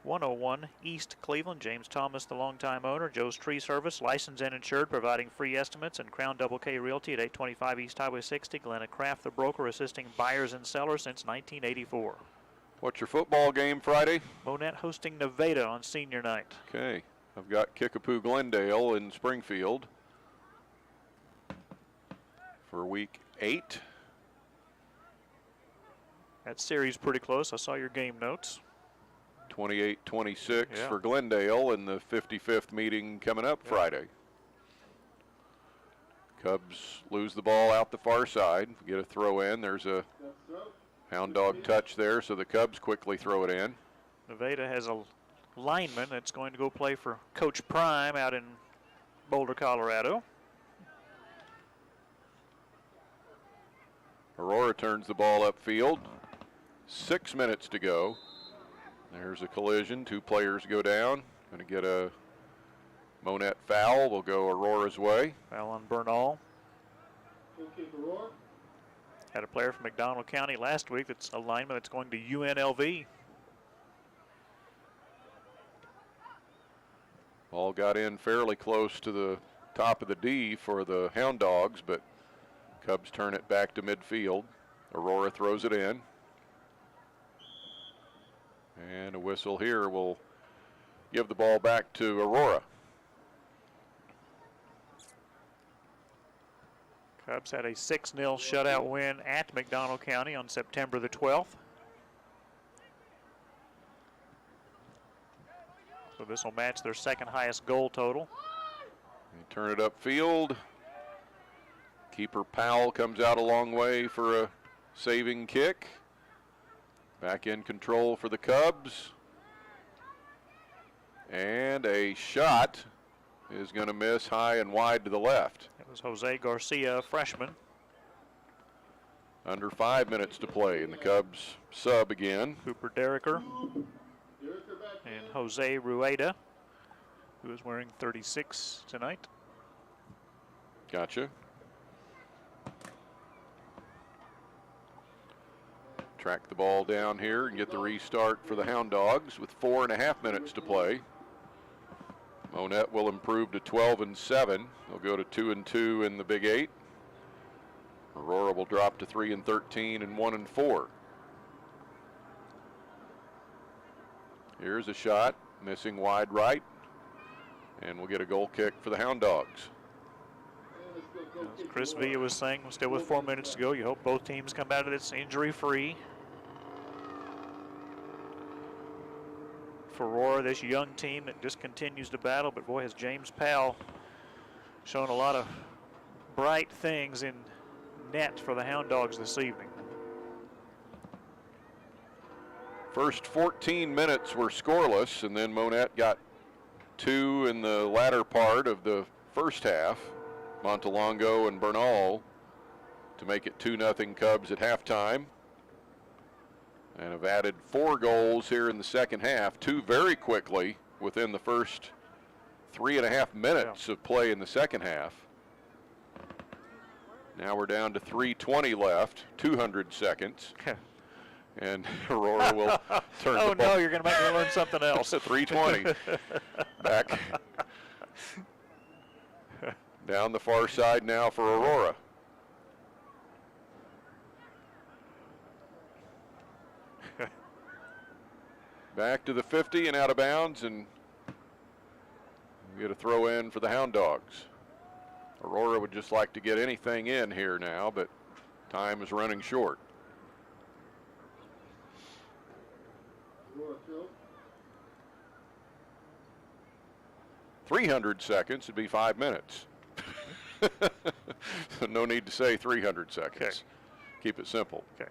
101 East Cleveland. James Thomas, the longtime owner. Joe's Tree Service, licensed and insured, providing free estimates. And Crown Double K Realty at 825 East Highway 60. Glenna Craft, the broker, assisting buyers and sellers since 1984. What's your football game Friday? Monett hosting Nevada on senior night. Okay. I've got Kickapoo Glendale in Springfield for week 8. That series pretty close. I saw your game notes. 28-26 Yeah. for Glendale in the 55th meeting coming up Friday. Cubs lose the ball out the far side. Get a throw in. There's a hound dog touch there, so the Cubs quickly throw it in. Nevada has a lineman that's going to go play for Coach Prime out in Boulder, Colorado. Aurora turns the ball upfield. 6 minutes to go. There's a collision. 2 players go down. Going to get a Monett foul. Will go Aurora's way. Foul on Bernal. Had a player from McDonald County last week that's a lineman that's going to UNLV. Ball got in fairly close to the top of the D for the Hound Dogs, but Cubs turn it back to midfield. Aurora throws it in. And a whistle here will give the ball back to Aurora. Cubs had a 6-0 shutout win at McDonald County on September the 12th. So this will match their second highest goal total. They turn it upfield. Keeper Powell comes out a long way for a saving kick. Back in control for the Cubs. And a shot is going to miss high and wide to the left. It was Jose Garcia, a freshman. Under 5 minutes to play, and the Cubs sub again. Cooper Derricker and Jose Rueda, who is wearing 36 tonight. Gotcha. Track the ball down here and get the restart for the Hound Dogs with 4.5 minutes to play. Monett will improve to 12-7. They'll go to 2-2 in the Big 8. Aurora will drop to 3-13 and 1-4. Here's a shot, missing wide right, and we'll get a goal kick for the Hound Dogs. As Chris Villa was saying, still with 4 minutes to go, you hope both teams come out of this injury-free. For Aurora, this young team that just continues to battle, but boy, has James Powell shown a lot of bright things in net for the Hound Dogs this evening. First 14 minutes were scoreless, and then Monett got 2 in the latter part of the first half. Montalongo and Bernal to make it 2-0 Cubs at halftime. And have added 4 goals here in the second half, 2 very quickly within the first 3.5 minutes of play in the second half. Now we're down to 3:20 left, 200 seconds. And Aurora will turn oh the ball. no, you're going to make me learn something else. 3:20. Back down the far side now for Aurora. Back to the 50 and out of bounds, and we get a throw in for the Hound Dogs. Aurora would just like to get anything in here now, but time is running short. .300 seconds would be 5 minutes. So no need to say 300 seconds. Okay. Keep it simple. Okay.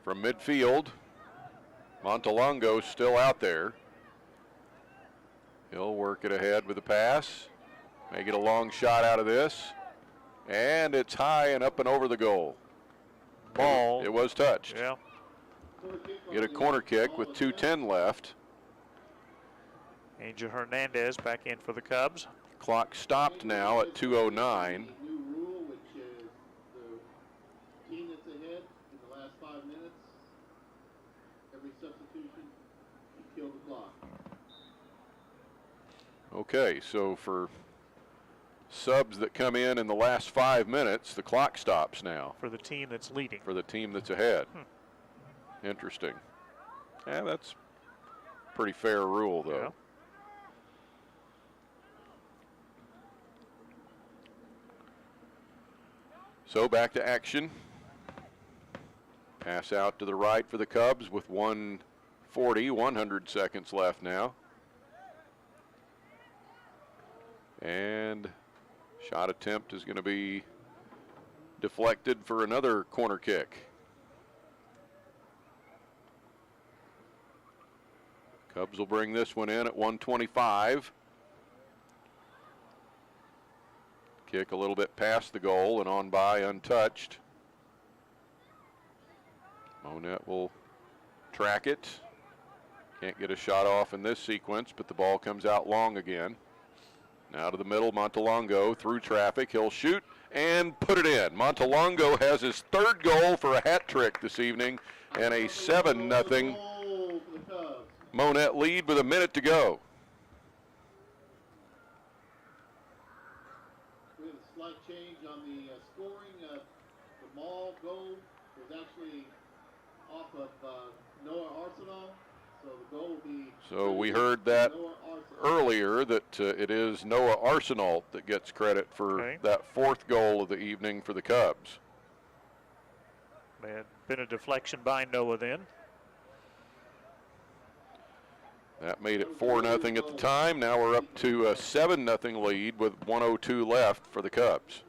From midfield, Montalongo still out there. He'll work it ahead with a pass. Make it a long shot out of this. And it's high and up and over the goal. Ball. It was touched. Yeah. Get a corner kick with 2:10 left. Angel Hernandez back in for the Cubs. Clock stopped now at 2:09. Okay, so for subs that come in the last 5 minutes, the clock stops now. For the team that's leading. For the team that's ahead. Interesting. Yeah, that's pretty fair rule, though. Yeah. So back to action. Pass out to the right for the Cubs with 100 seconds left now. And shot attempt is going to be deflected for another corner kick. Cubs will bring this one in at 125. Kick a little bit past the goal and on by untouched. Monett will track it. Can't get a shot off in this sequence, but the ball comes out long again. Now to the middle, Montalongo through traffic. He'll shoot and put it in. Montalongo has his third goal for a hat trick this evening and a 7-0 Monett lead with a minute to go. We have a slight change on the scoring. The Mall goal was actually off of Noah Arsenal, so the goal will be. So we heard that earlier that it is Noah Arsenal that gets credit for that fourth goal of the evening for the Cubs. May have been a deflection by Noah then. That made it 4-0 at the time. Now we're up to a 7-0 lead with 1:02 left for the Cubs.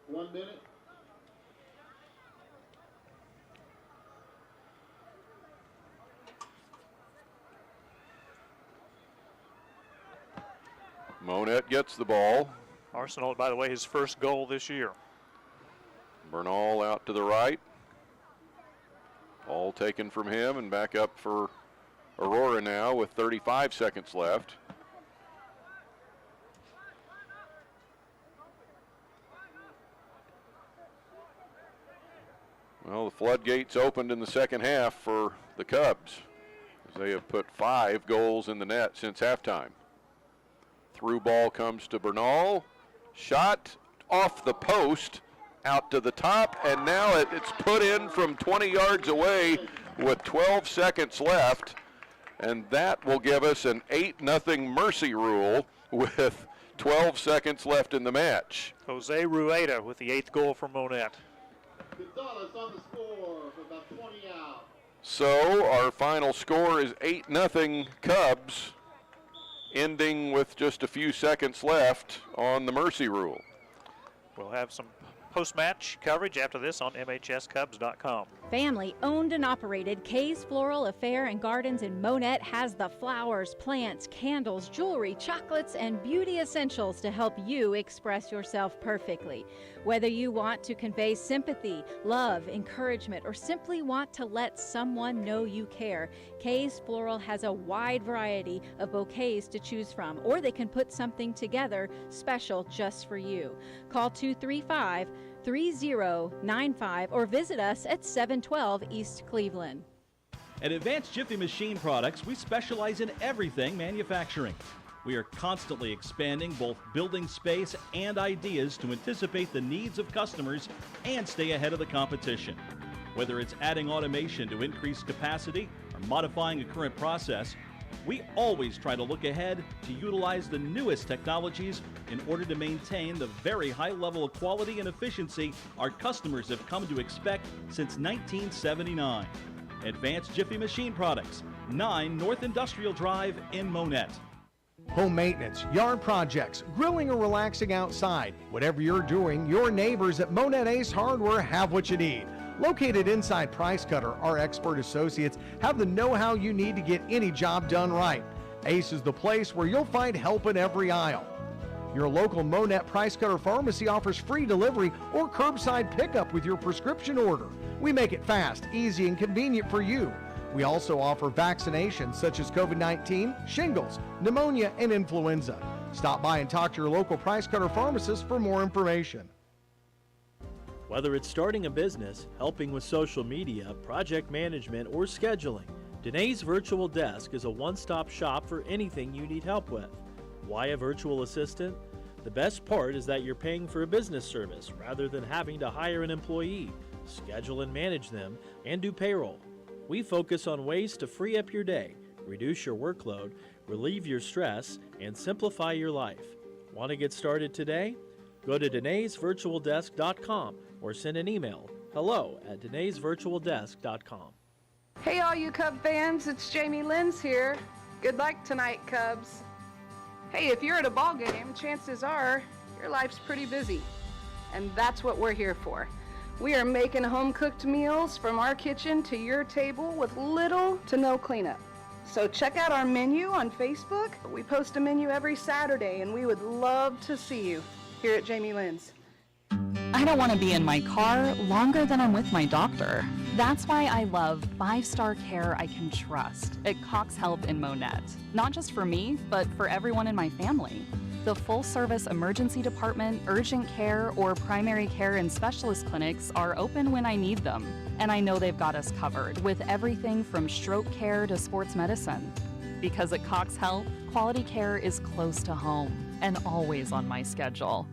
1 minute. Monett gets the ball. Arsenal, by the way, his first goal this year. Bernal out to the right. Ball taken from him and back up for Aurora now with 35 seconds left. Well, the floodgates opened in the second half for the Cubs, as they have put 5 goals in the net since halftime. Through ball comes to Bernal. Shot off the post, out to the top, and now it's put in from 20 yards away with 12 seconds left, and that will give us an 8-0 mercy rule with 12 seconds left in the match. Jose Rueda with the 8th goal for Monett. Gonzalez on the score for about 20 out. So our final score is 8-0 Cubs, ending with just a few seconds left on the mercy rule. We'll have some post-match coverage after this on MHSCubs.com. Family owned and operated Kay's Floral Affair and Gardens in Monett has the flowers, plants, candles, jewelry, chocolates, and beauty essentials to help you express yourself perfectly. Whether you want to convey sympathy, love, encouragement, or simply want to let someone know you care, Kay's Floral has a wide variety of bouquets to choose from, or they can put something together special just for you. Call 235-3095 or visit us at 712 East Cleveland. At Advanced Jiffy Machine Products, we specialize in everything manufacturing. We are constantly expanding both building space and ideas to anticipate the needs of customers and stay ahead of the competition. Whether it's adding automation to increase capacity or modifying a current process, we always try to look ahead to utilize the newest technologies in order to maintain the very high level of quality and efficiency our customers have come to expect since 1979. Advanced Jiffy Machine Products, 9 North Industrial Drive in Monett. Home maintenance, yard projects, grilling or relaxing outside. Whatever you're doing, your neighbors at Monett Ace Hardware have what you need. Located inside Price Cutter, our expert associates have the know-how you need to get any job done right. Ace is the place where you'll find help in every aisle. Your local Monett Price Cutter pharmacy offers free delivery or curbside pickup with your prescription order. We make it fast, easy, and convenient for you. We also offer vaccinations such as COVID-19, shingles, pneumonia, and influenza. Stop by and talk to your local Price Cutter pharmacist for more information. Whether it's starting a business, helping with social media, project management, or scheduling, Danae's Virtual Desk is a one-stop shop for anything you need help with. Why a virtual assistant? The best part is that you're paying for a business service rather than having to hire an employee, schedule and manage them, and do payroll. We focus on ways to free up your day, reduce your workload, relieve your stress, and simplify your life. Want to get started today? Go to denaysvirtualdesk.com or send an email, hello@denaysvirtualdesk.com. Hey all you Cub fans, it's Jamie Lenz here. Good luck tonight, Cubs. Hey, if you're at a ball game, chances are your life's pretty busy. And that's what we're here for. We are making home-cooked meals from our kitchen to your table with little to no cleanup. So check out our menu on Facebook. We post a menu every Saturday, and we would love to see you here at Jamie Lenz. I don't want to be in my car longer than I'm with my doctor. That's why I love 5-star care I can trust at Cox Health in Monett. Not just for me, but for everyone in my family. The full-service emergency department, urgent care, or primary care and specialist clinics are open when I need them. And I know they've got us covered with everything from stroke care to sports medicine. Because at Cox Health, quality care is close to home and always on my schedule.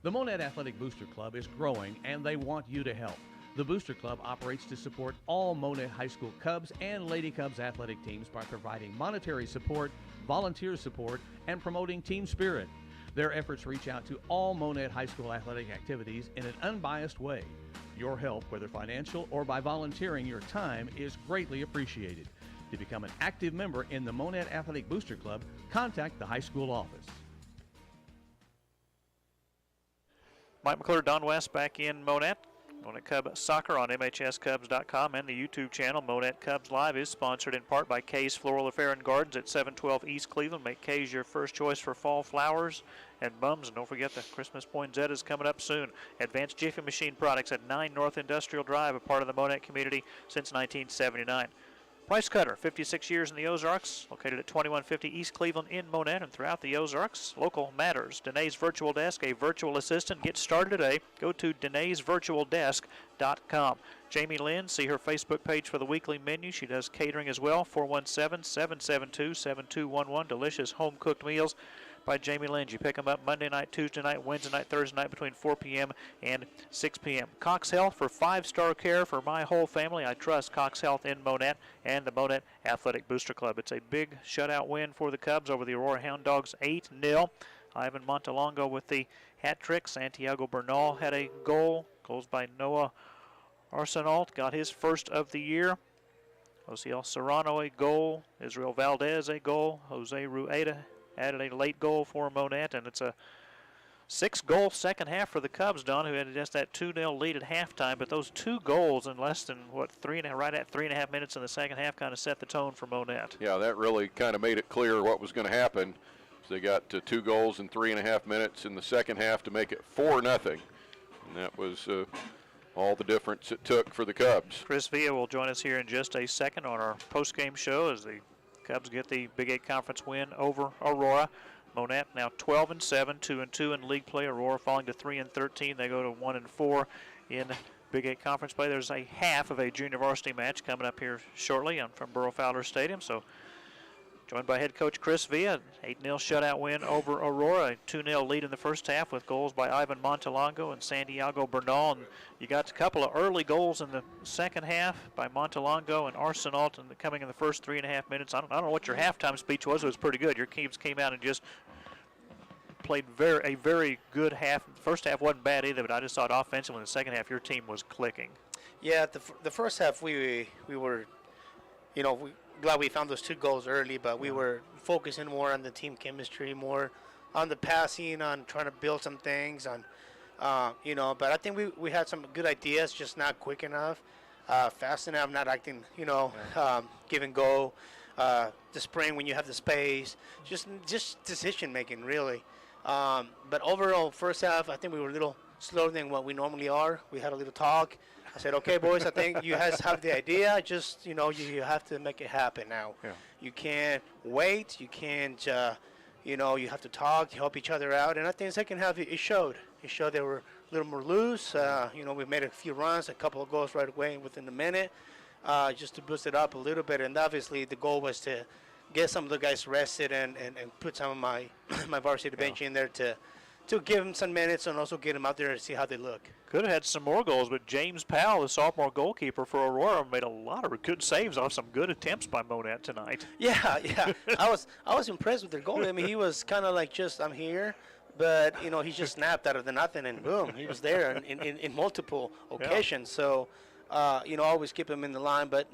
The Monett Athletic Booster Club is growing, and they want you to help. The Booster Club operates to support all Monett High School Cubs and Lady Cubs athletic teams by providing monetary support, volunteer support, and promoting team spirit. Their efforts reach out to all Monett High School athletic activities in an unbiased way. Your help, whether financial or by volunteering your time, is greatly appreciated. To become an active member in the Monett Athletic Booster Club, contact the high school office. Mike McClure, Don West back in Monett. Monett Cub Soccer on MHSCubs.com and the YouTube channel. Monett Cubs Live is sponsored in part by Kay's Floral Affair and Gardens at 712 East Cleveland. Make Kay's your first choice for fall flowers and bums. And don't forget the Christmas poinsettia is coming up soon. Advanced Jiffy Machine Products at 9 North Industrial Drive, a part of the Monett community since 1979. Price Cutter, 56 years in the Ozarks, located at 2150 East Cleveland in Monett and throughout the Ozarks. Local matters. Danae's Virtual Desk, a virtual assistant. Get started today. Go to denaysvirtualdesk.com. Jamie Lynn, see her Facebook page for the weekly menu. She does catering as well. 417-772-7211. Delicious home-cooked meals by Jamie Lynn. You pick them up Monday night, Tuesday night, Wednesday night, Thursday night between 4 p.m. and 6 p.m. Cox Health for 5-star care for my whole family. I trust Cox Health in Monett and the Monett Athletic Booster Club. It's a big shutout win for the Cubs over the Aurora Hound Dogs, 8-0. Ivan Montalongo with the hat trick. Santiago Bernal had a goal. Goals by Noah Arsenault, got his first of the year. Osiel Serrano a goal. Israel Valdez a goal. Jose Rueda added a late goal for Monett, and it's a 6-goal second half for the Cubs, Don, who had just that 2-0 lead at halftime. But those 2 goals in less than, right at 3.5 minutes in the second half kind of set the tone for Monett. Yeah, that really kind of made it clear what was going to happen. So they got 2 goals in 3.5 minutes in the second half to make it 4-0. And that was all the difference it took for the Cubs. Chris Villa will join us here in just a second on our post-game show as the Cubs get the Big 8 Conference win over Aurora. Monett now 12-7, 2-2 in league play. Aurora falling to 3-13. They go to 1-4 in Big 8 Conference play. There's a half of a junior varsity match coming up here shortly from Burrow Fowler Stadium. So joined by head coach Chris Villa, 8-0 shutout win over Aurora. A 2-0 lead in the first half with goals by Ivan Montalongo and Santiago Bernal. And you got a couple of early goals in the second half by Montalongo and Arsenault coming in the first 3.5 minutes. I don't know what your halftime speech was. It was pretty good. Your teams came out and just played a very good half. The first half wasn't bad either, but I just thought offensively in the second half your team was clicking. Yeah, the first half we were, glad we found those 2 goals early, but we were focusing more on the team chemistry, more on the passing, on trying to build some things, on, but I think we had some good ideas, just not quick enough, fast enough, not acting, give and go, the spring when you have the space, just decision making really. But overall, first half, I think we were a little slower than what we normally are. We had a little talk. I said, okay, boys, I think you guys have the idea. Just, you have to make it happen now. Yeah. You can't wait. You can't, you have to talk, help each other out. And I think the second half, it showed. It showed they were a little more loose. We made a few runs, a couple of goals right away within a minute. just to boost it up a little bit. And obviously the goal was to get some of the guys rested and put some of my my varsity bench in there to give them some minutes and also get them out there and see how they look. Could have had some more goals, but James Powell, the sophomore goalkeeper for Aurora, made a lot of good saves off some good attempts by Monett tonight. Yeah. I was impressed with their goalie. I mean, he was kind of like just, I'm here, but, you know, he just snapped out of the nothing and boom, he was there in multiple occasions. So, you know, always keep him in the line. But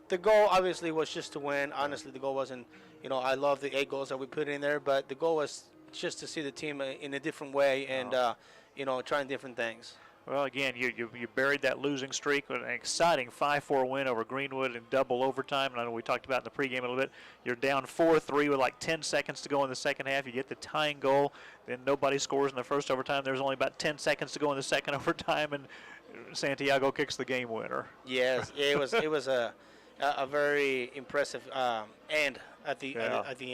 the goal obviously was just to win. Honestly, the goal wasn't, you know, I love the 8 goals that we put in there, but the goal was just to see the team in a different way and, you know, trying different things. Well, again, you buried that losing streak with an exciting 5-4 win over Greenwood in double overtime. And I know we talked about in the pregame a little bit. You're down 4-3 with like 10 seconds to go in the second half. You get the tying goal. Then nobody scores in the first overtime. There's only about 10 seconds to go in the second overtime, and Santiago kicks the game winner. Yes, it was a very impressive end at the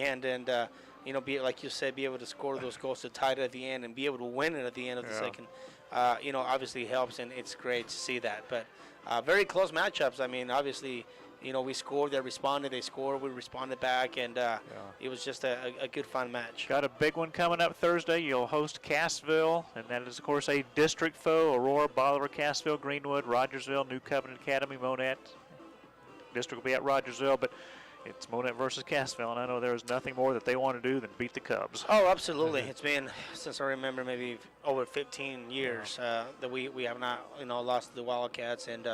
end, and you know, like you said, be able to score those goals to tie it at the end and be able to win it at the end of the second. You know, obviously helps, and it's great to see that. But very close matchups. I mean, obviously, you know, we scored, they responded, they scored, we responded back, and it was just a good, fun match. Got a big one coming up Thursday. You'll host Cassville, and that is, of course, a district foe. Aurora, Bolivar, Cassville, Greenwood, Rogersville, New Covenant Academy, Monett. District will be at Rogersville, but it's Monett versus Cassville, and I know there's nothing more that they want to do than beat the Cubs. Oh, absolutely. It's been, since I remember, maybe over 15 years that we have not, you know, lost to the Wildcats, and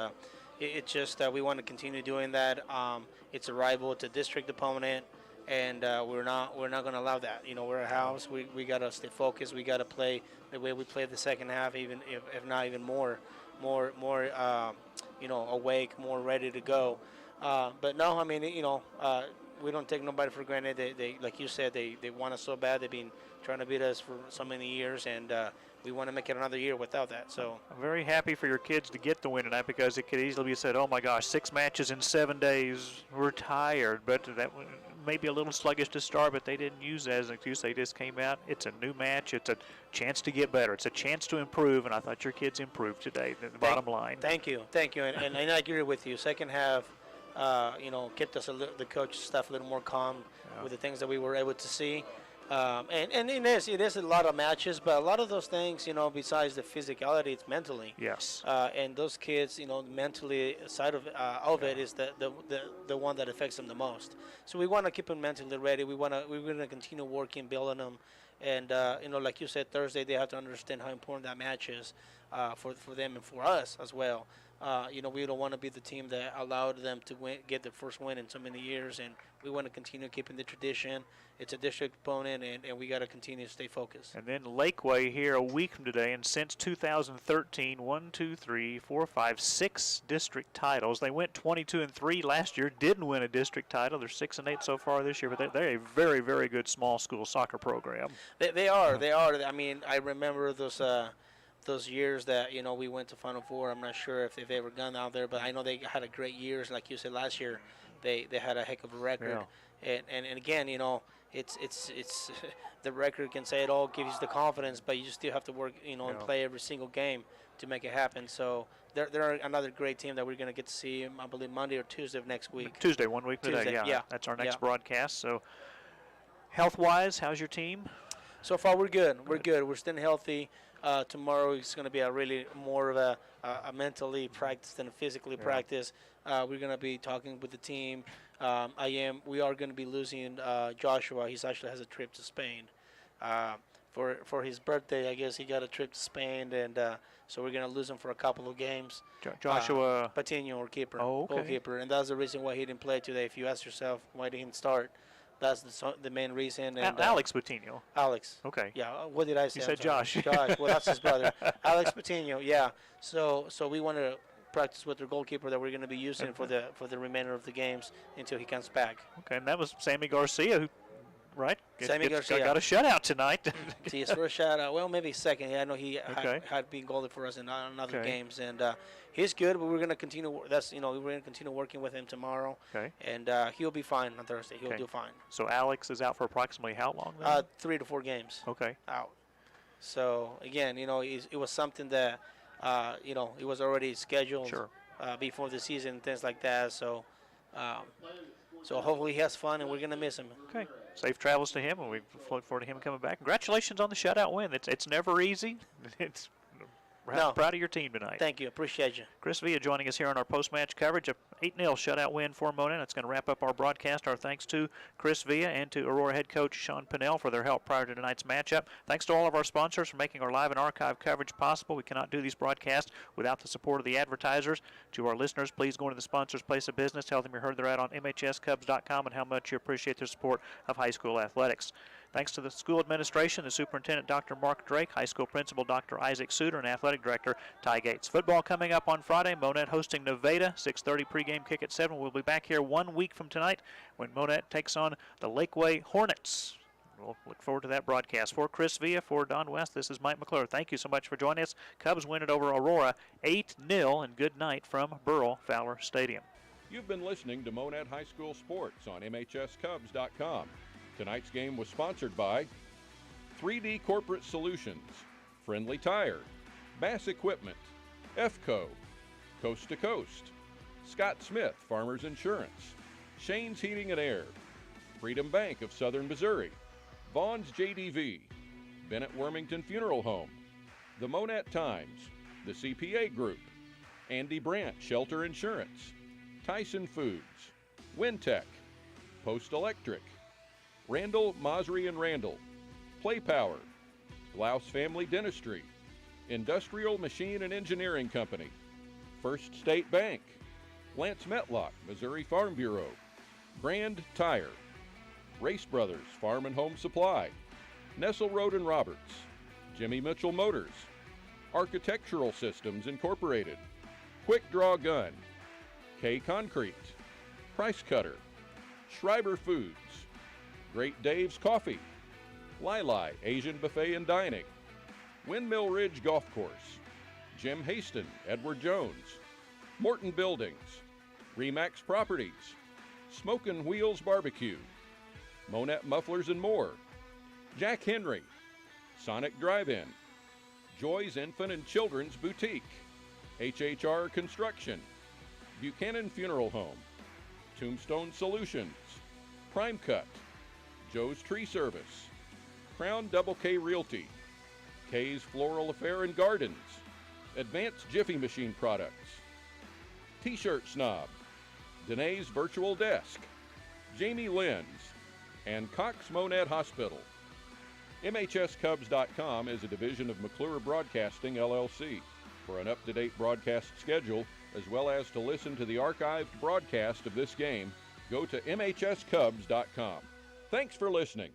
it's just we want to continue doing that. It's a rival, it's a district opponent, and we're not going to allow that. You know, we're a house. We got to stay focused. We got to play the way we played the second half, even if not even more, you know, awake, more ready to go. But no, I mean, you know, we don't take nobody for granted. They like you said, they want us so bad. They've been trying to beat us for so many years, and we want to make it another year without that. So I'm very happy for your kids to get the win tonight, because it could easily be said, oh my gosh, 6 matches in 7 days, we're tired. But that may be a little sluggish to start, but they didn't use that as an excuse. They just came out. It's a new match. It's a chance to get better. It's a chance to improve, and I thought your kids improved today, the bottom line. Thank you. And I agree with you. Second half, you know, kept us the coach staff a little more calm with the things that we were able to see. And it is a lot of matches, but a lot of those things, you know, besides the physicality, it's mentally. Yes. And those kids, you know, mentally side of it is the one that affects them the most. So we want to keep them mentally ready. We're going to continue working, building them, and you know, like you said, Thursday they have to understand how important that match is for them and for us as well. You know, we don't want to be the team that allowed them to get their first win in so many years, and we want to continue keeping the tradition. It's a district opponent, and we got to continue to stay focused. And then Lakeway here a week from today, and since 2013, 6 district titles. They went 22-3 last year, didn't win a district title. They're 6-8 so far this year, but they're a very, very good small school soccer program. They are. I mean, I remember those years that, you know, we went to Final Four. I'm not sure if they've ever gone out there, but I know they had a great years. Like you said, last year they had a heck of a record. Yeah. And again, you know, it's the record can say it all, gives you the confidence, but you just still have to work, you know, and play every single game to make it happen. So they're another great team that we're going to get to see, I believe, Monday or Tuesday of next week. Tuesday, 1 week today, yeah. That's our next broadcast. So health-wise, how's your team? So far, we're good. We're good. We're staying healthy. Tomorrow is going to be a really more of a mentally practice than a physically practice. We're going to be talking with the team. We are going to be losing Joshua. He actually has a trip to Spain. For his birthday, I guess he got a trip to Spain, and so we're going to lose him for a couple of games. Joshua Patino, or keeper, okay. goalkeeper, and that's the reason why he didn't play today. If you ask yourself why didn't he start, that's the main reason. And Alex Patino. Alex. Okay. Yeah. What did I say? You said Josh. Josh. Well, that's his brother. Alex Patino. Yeah. So we want to practice with their goalkeeper that we're going to be using for the remainder of the games until he comes back. Okay, and that was Sammy Garcia, who, right? Sammy Garcia got a shutout tonight. See, his first shutout. Well, maybe second. Yeah, I know he had been goalie for us in other games, and he's good. But we're going to continue. We're going to continue working with him tomorrow. Okay. And he'll be fine on Thursday. He'll do fine. So Alex is out for approximately how long then? 3 to 4 games. Okay. Out. So again, you know, it was something that, you know, it was already scheduled. Sure. before the season and things like that. So hopefully he has fun, and we're going to miss him. Okay. Safe travels to him, and we look forward to him coming back. Congratulations on the shutout win. It's never easy. Proud of your team tonight. Thank you. Appreciate you. Chris Villa joining us here on our post-match coverage. A 8-0 shutout win for Monett. That's going to wrap up our broadcast. Our thanks to Chris Villa and to Aurora head coach Sean Pinnell for their help prior to tonight's matchup. Thanks to all of our sponsors for making our live and archive coverage possible. We cannot do these broadcasts without the support of the advertisers. To our listeners, please go into the sponsor's place of business. Tell them you heard they're out on MHSCubs.com and how much you appreciate their support of high school athletics. Thanks to the school administration, the superintendent, Dr. Mark Drake, high school principal, Dr. Isaac Suter, and athletic director, Ty Gates. Football coming up on Friday. Monett hosting Nevada, 6:30 pregame kick at 7. We'll be back here 1 week from tonight when Monett takes on the Lakeway Hornets. We'll look forward to that broadcast. For Chris Villa, for Don West, this is Mike McClure. Thank you so much for joining us. Cubs win it over Aurora 8-0, and good night from Burrell Fowler Stadium. You've been listening to Monett High School Sports on MHSCubs.com. Tonight's game was sponsored by 3D Corporate Solutions, Friendly Tire, Bass Equipment, EFCO, Coast to Coast, Scott Smith Farmers Insurance, Shane's Heating and Air, Freedom Bank of Southern Missouri, Vaughn's JDV, Bennett Wormington Funeral Home, the Monett Times, the CPA Group, Andy Brandt Shelter Insurance, Tyson Foods, Wintech, Post Electric, Randall, Mosry and Randall, Play Power, Glaus Family Dentistry, Industrial Machine and Engineering Company, First State Bank, Lance Metlock, Missouri Farm Bureau, Grand Tire, Race Brothers Farm and Home Supply, Nestle Road and Roberts, Jimmy Mitchell Motors, Architectural Systems Incorporated, Quick Draw Gun, K Concrete, Price Cutter, Schreiber Foods, Great Dave's Coffee, Lili Asian Buffet and Dining, Windmill Ridge Golf Course, Jim Haston, Edward Jones, Morton Buildings, Remax Properties, Smokin' Wheels Barbecue, Monett Mufflers and More, Jack Henry, Sonic Drive-In, Joy's Infant and Children's Boutique, HHR Construction, Buchanan Funeral Home, Tombstone Solutions, Prime Cut, Joe's Tree Service, Crown Double K Realty, K's Floral Affair and Gardens, Advanced Jiffy Machine Products, T-Shirt Snob, Danae's Virtual Desk, Jamie Lynn's, and Cox Monett Hospital. MHSCubs.com is a division of McClure Broadcasting, LLC. For an up-to-date broadcast schedule, as well as to listen to the archived broadcast of this game, go to MHSCubs.com. Thanks for listening.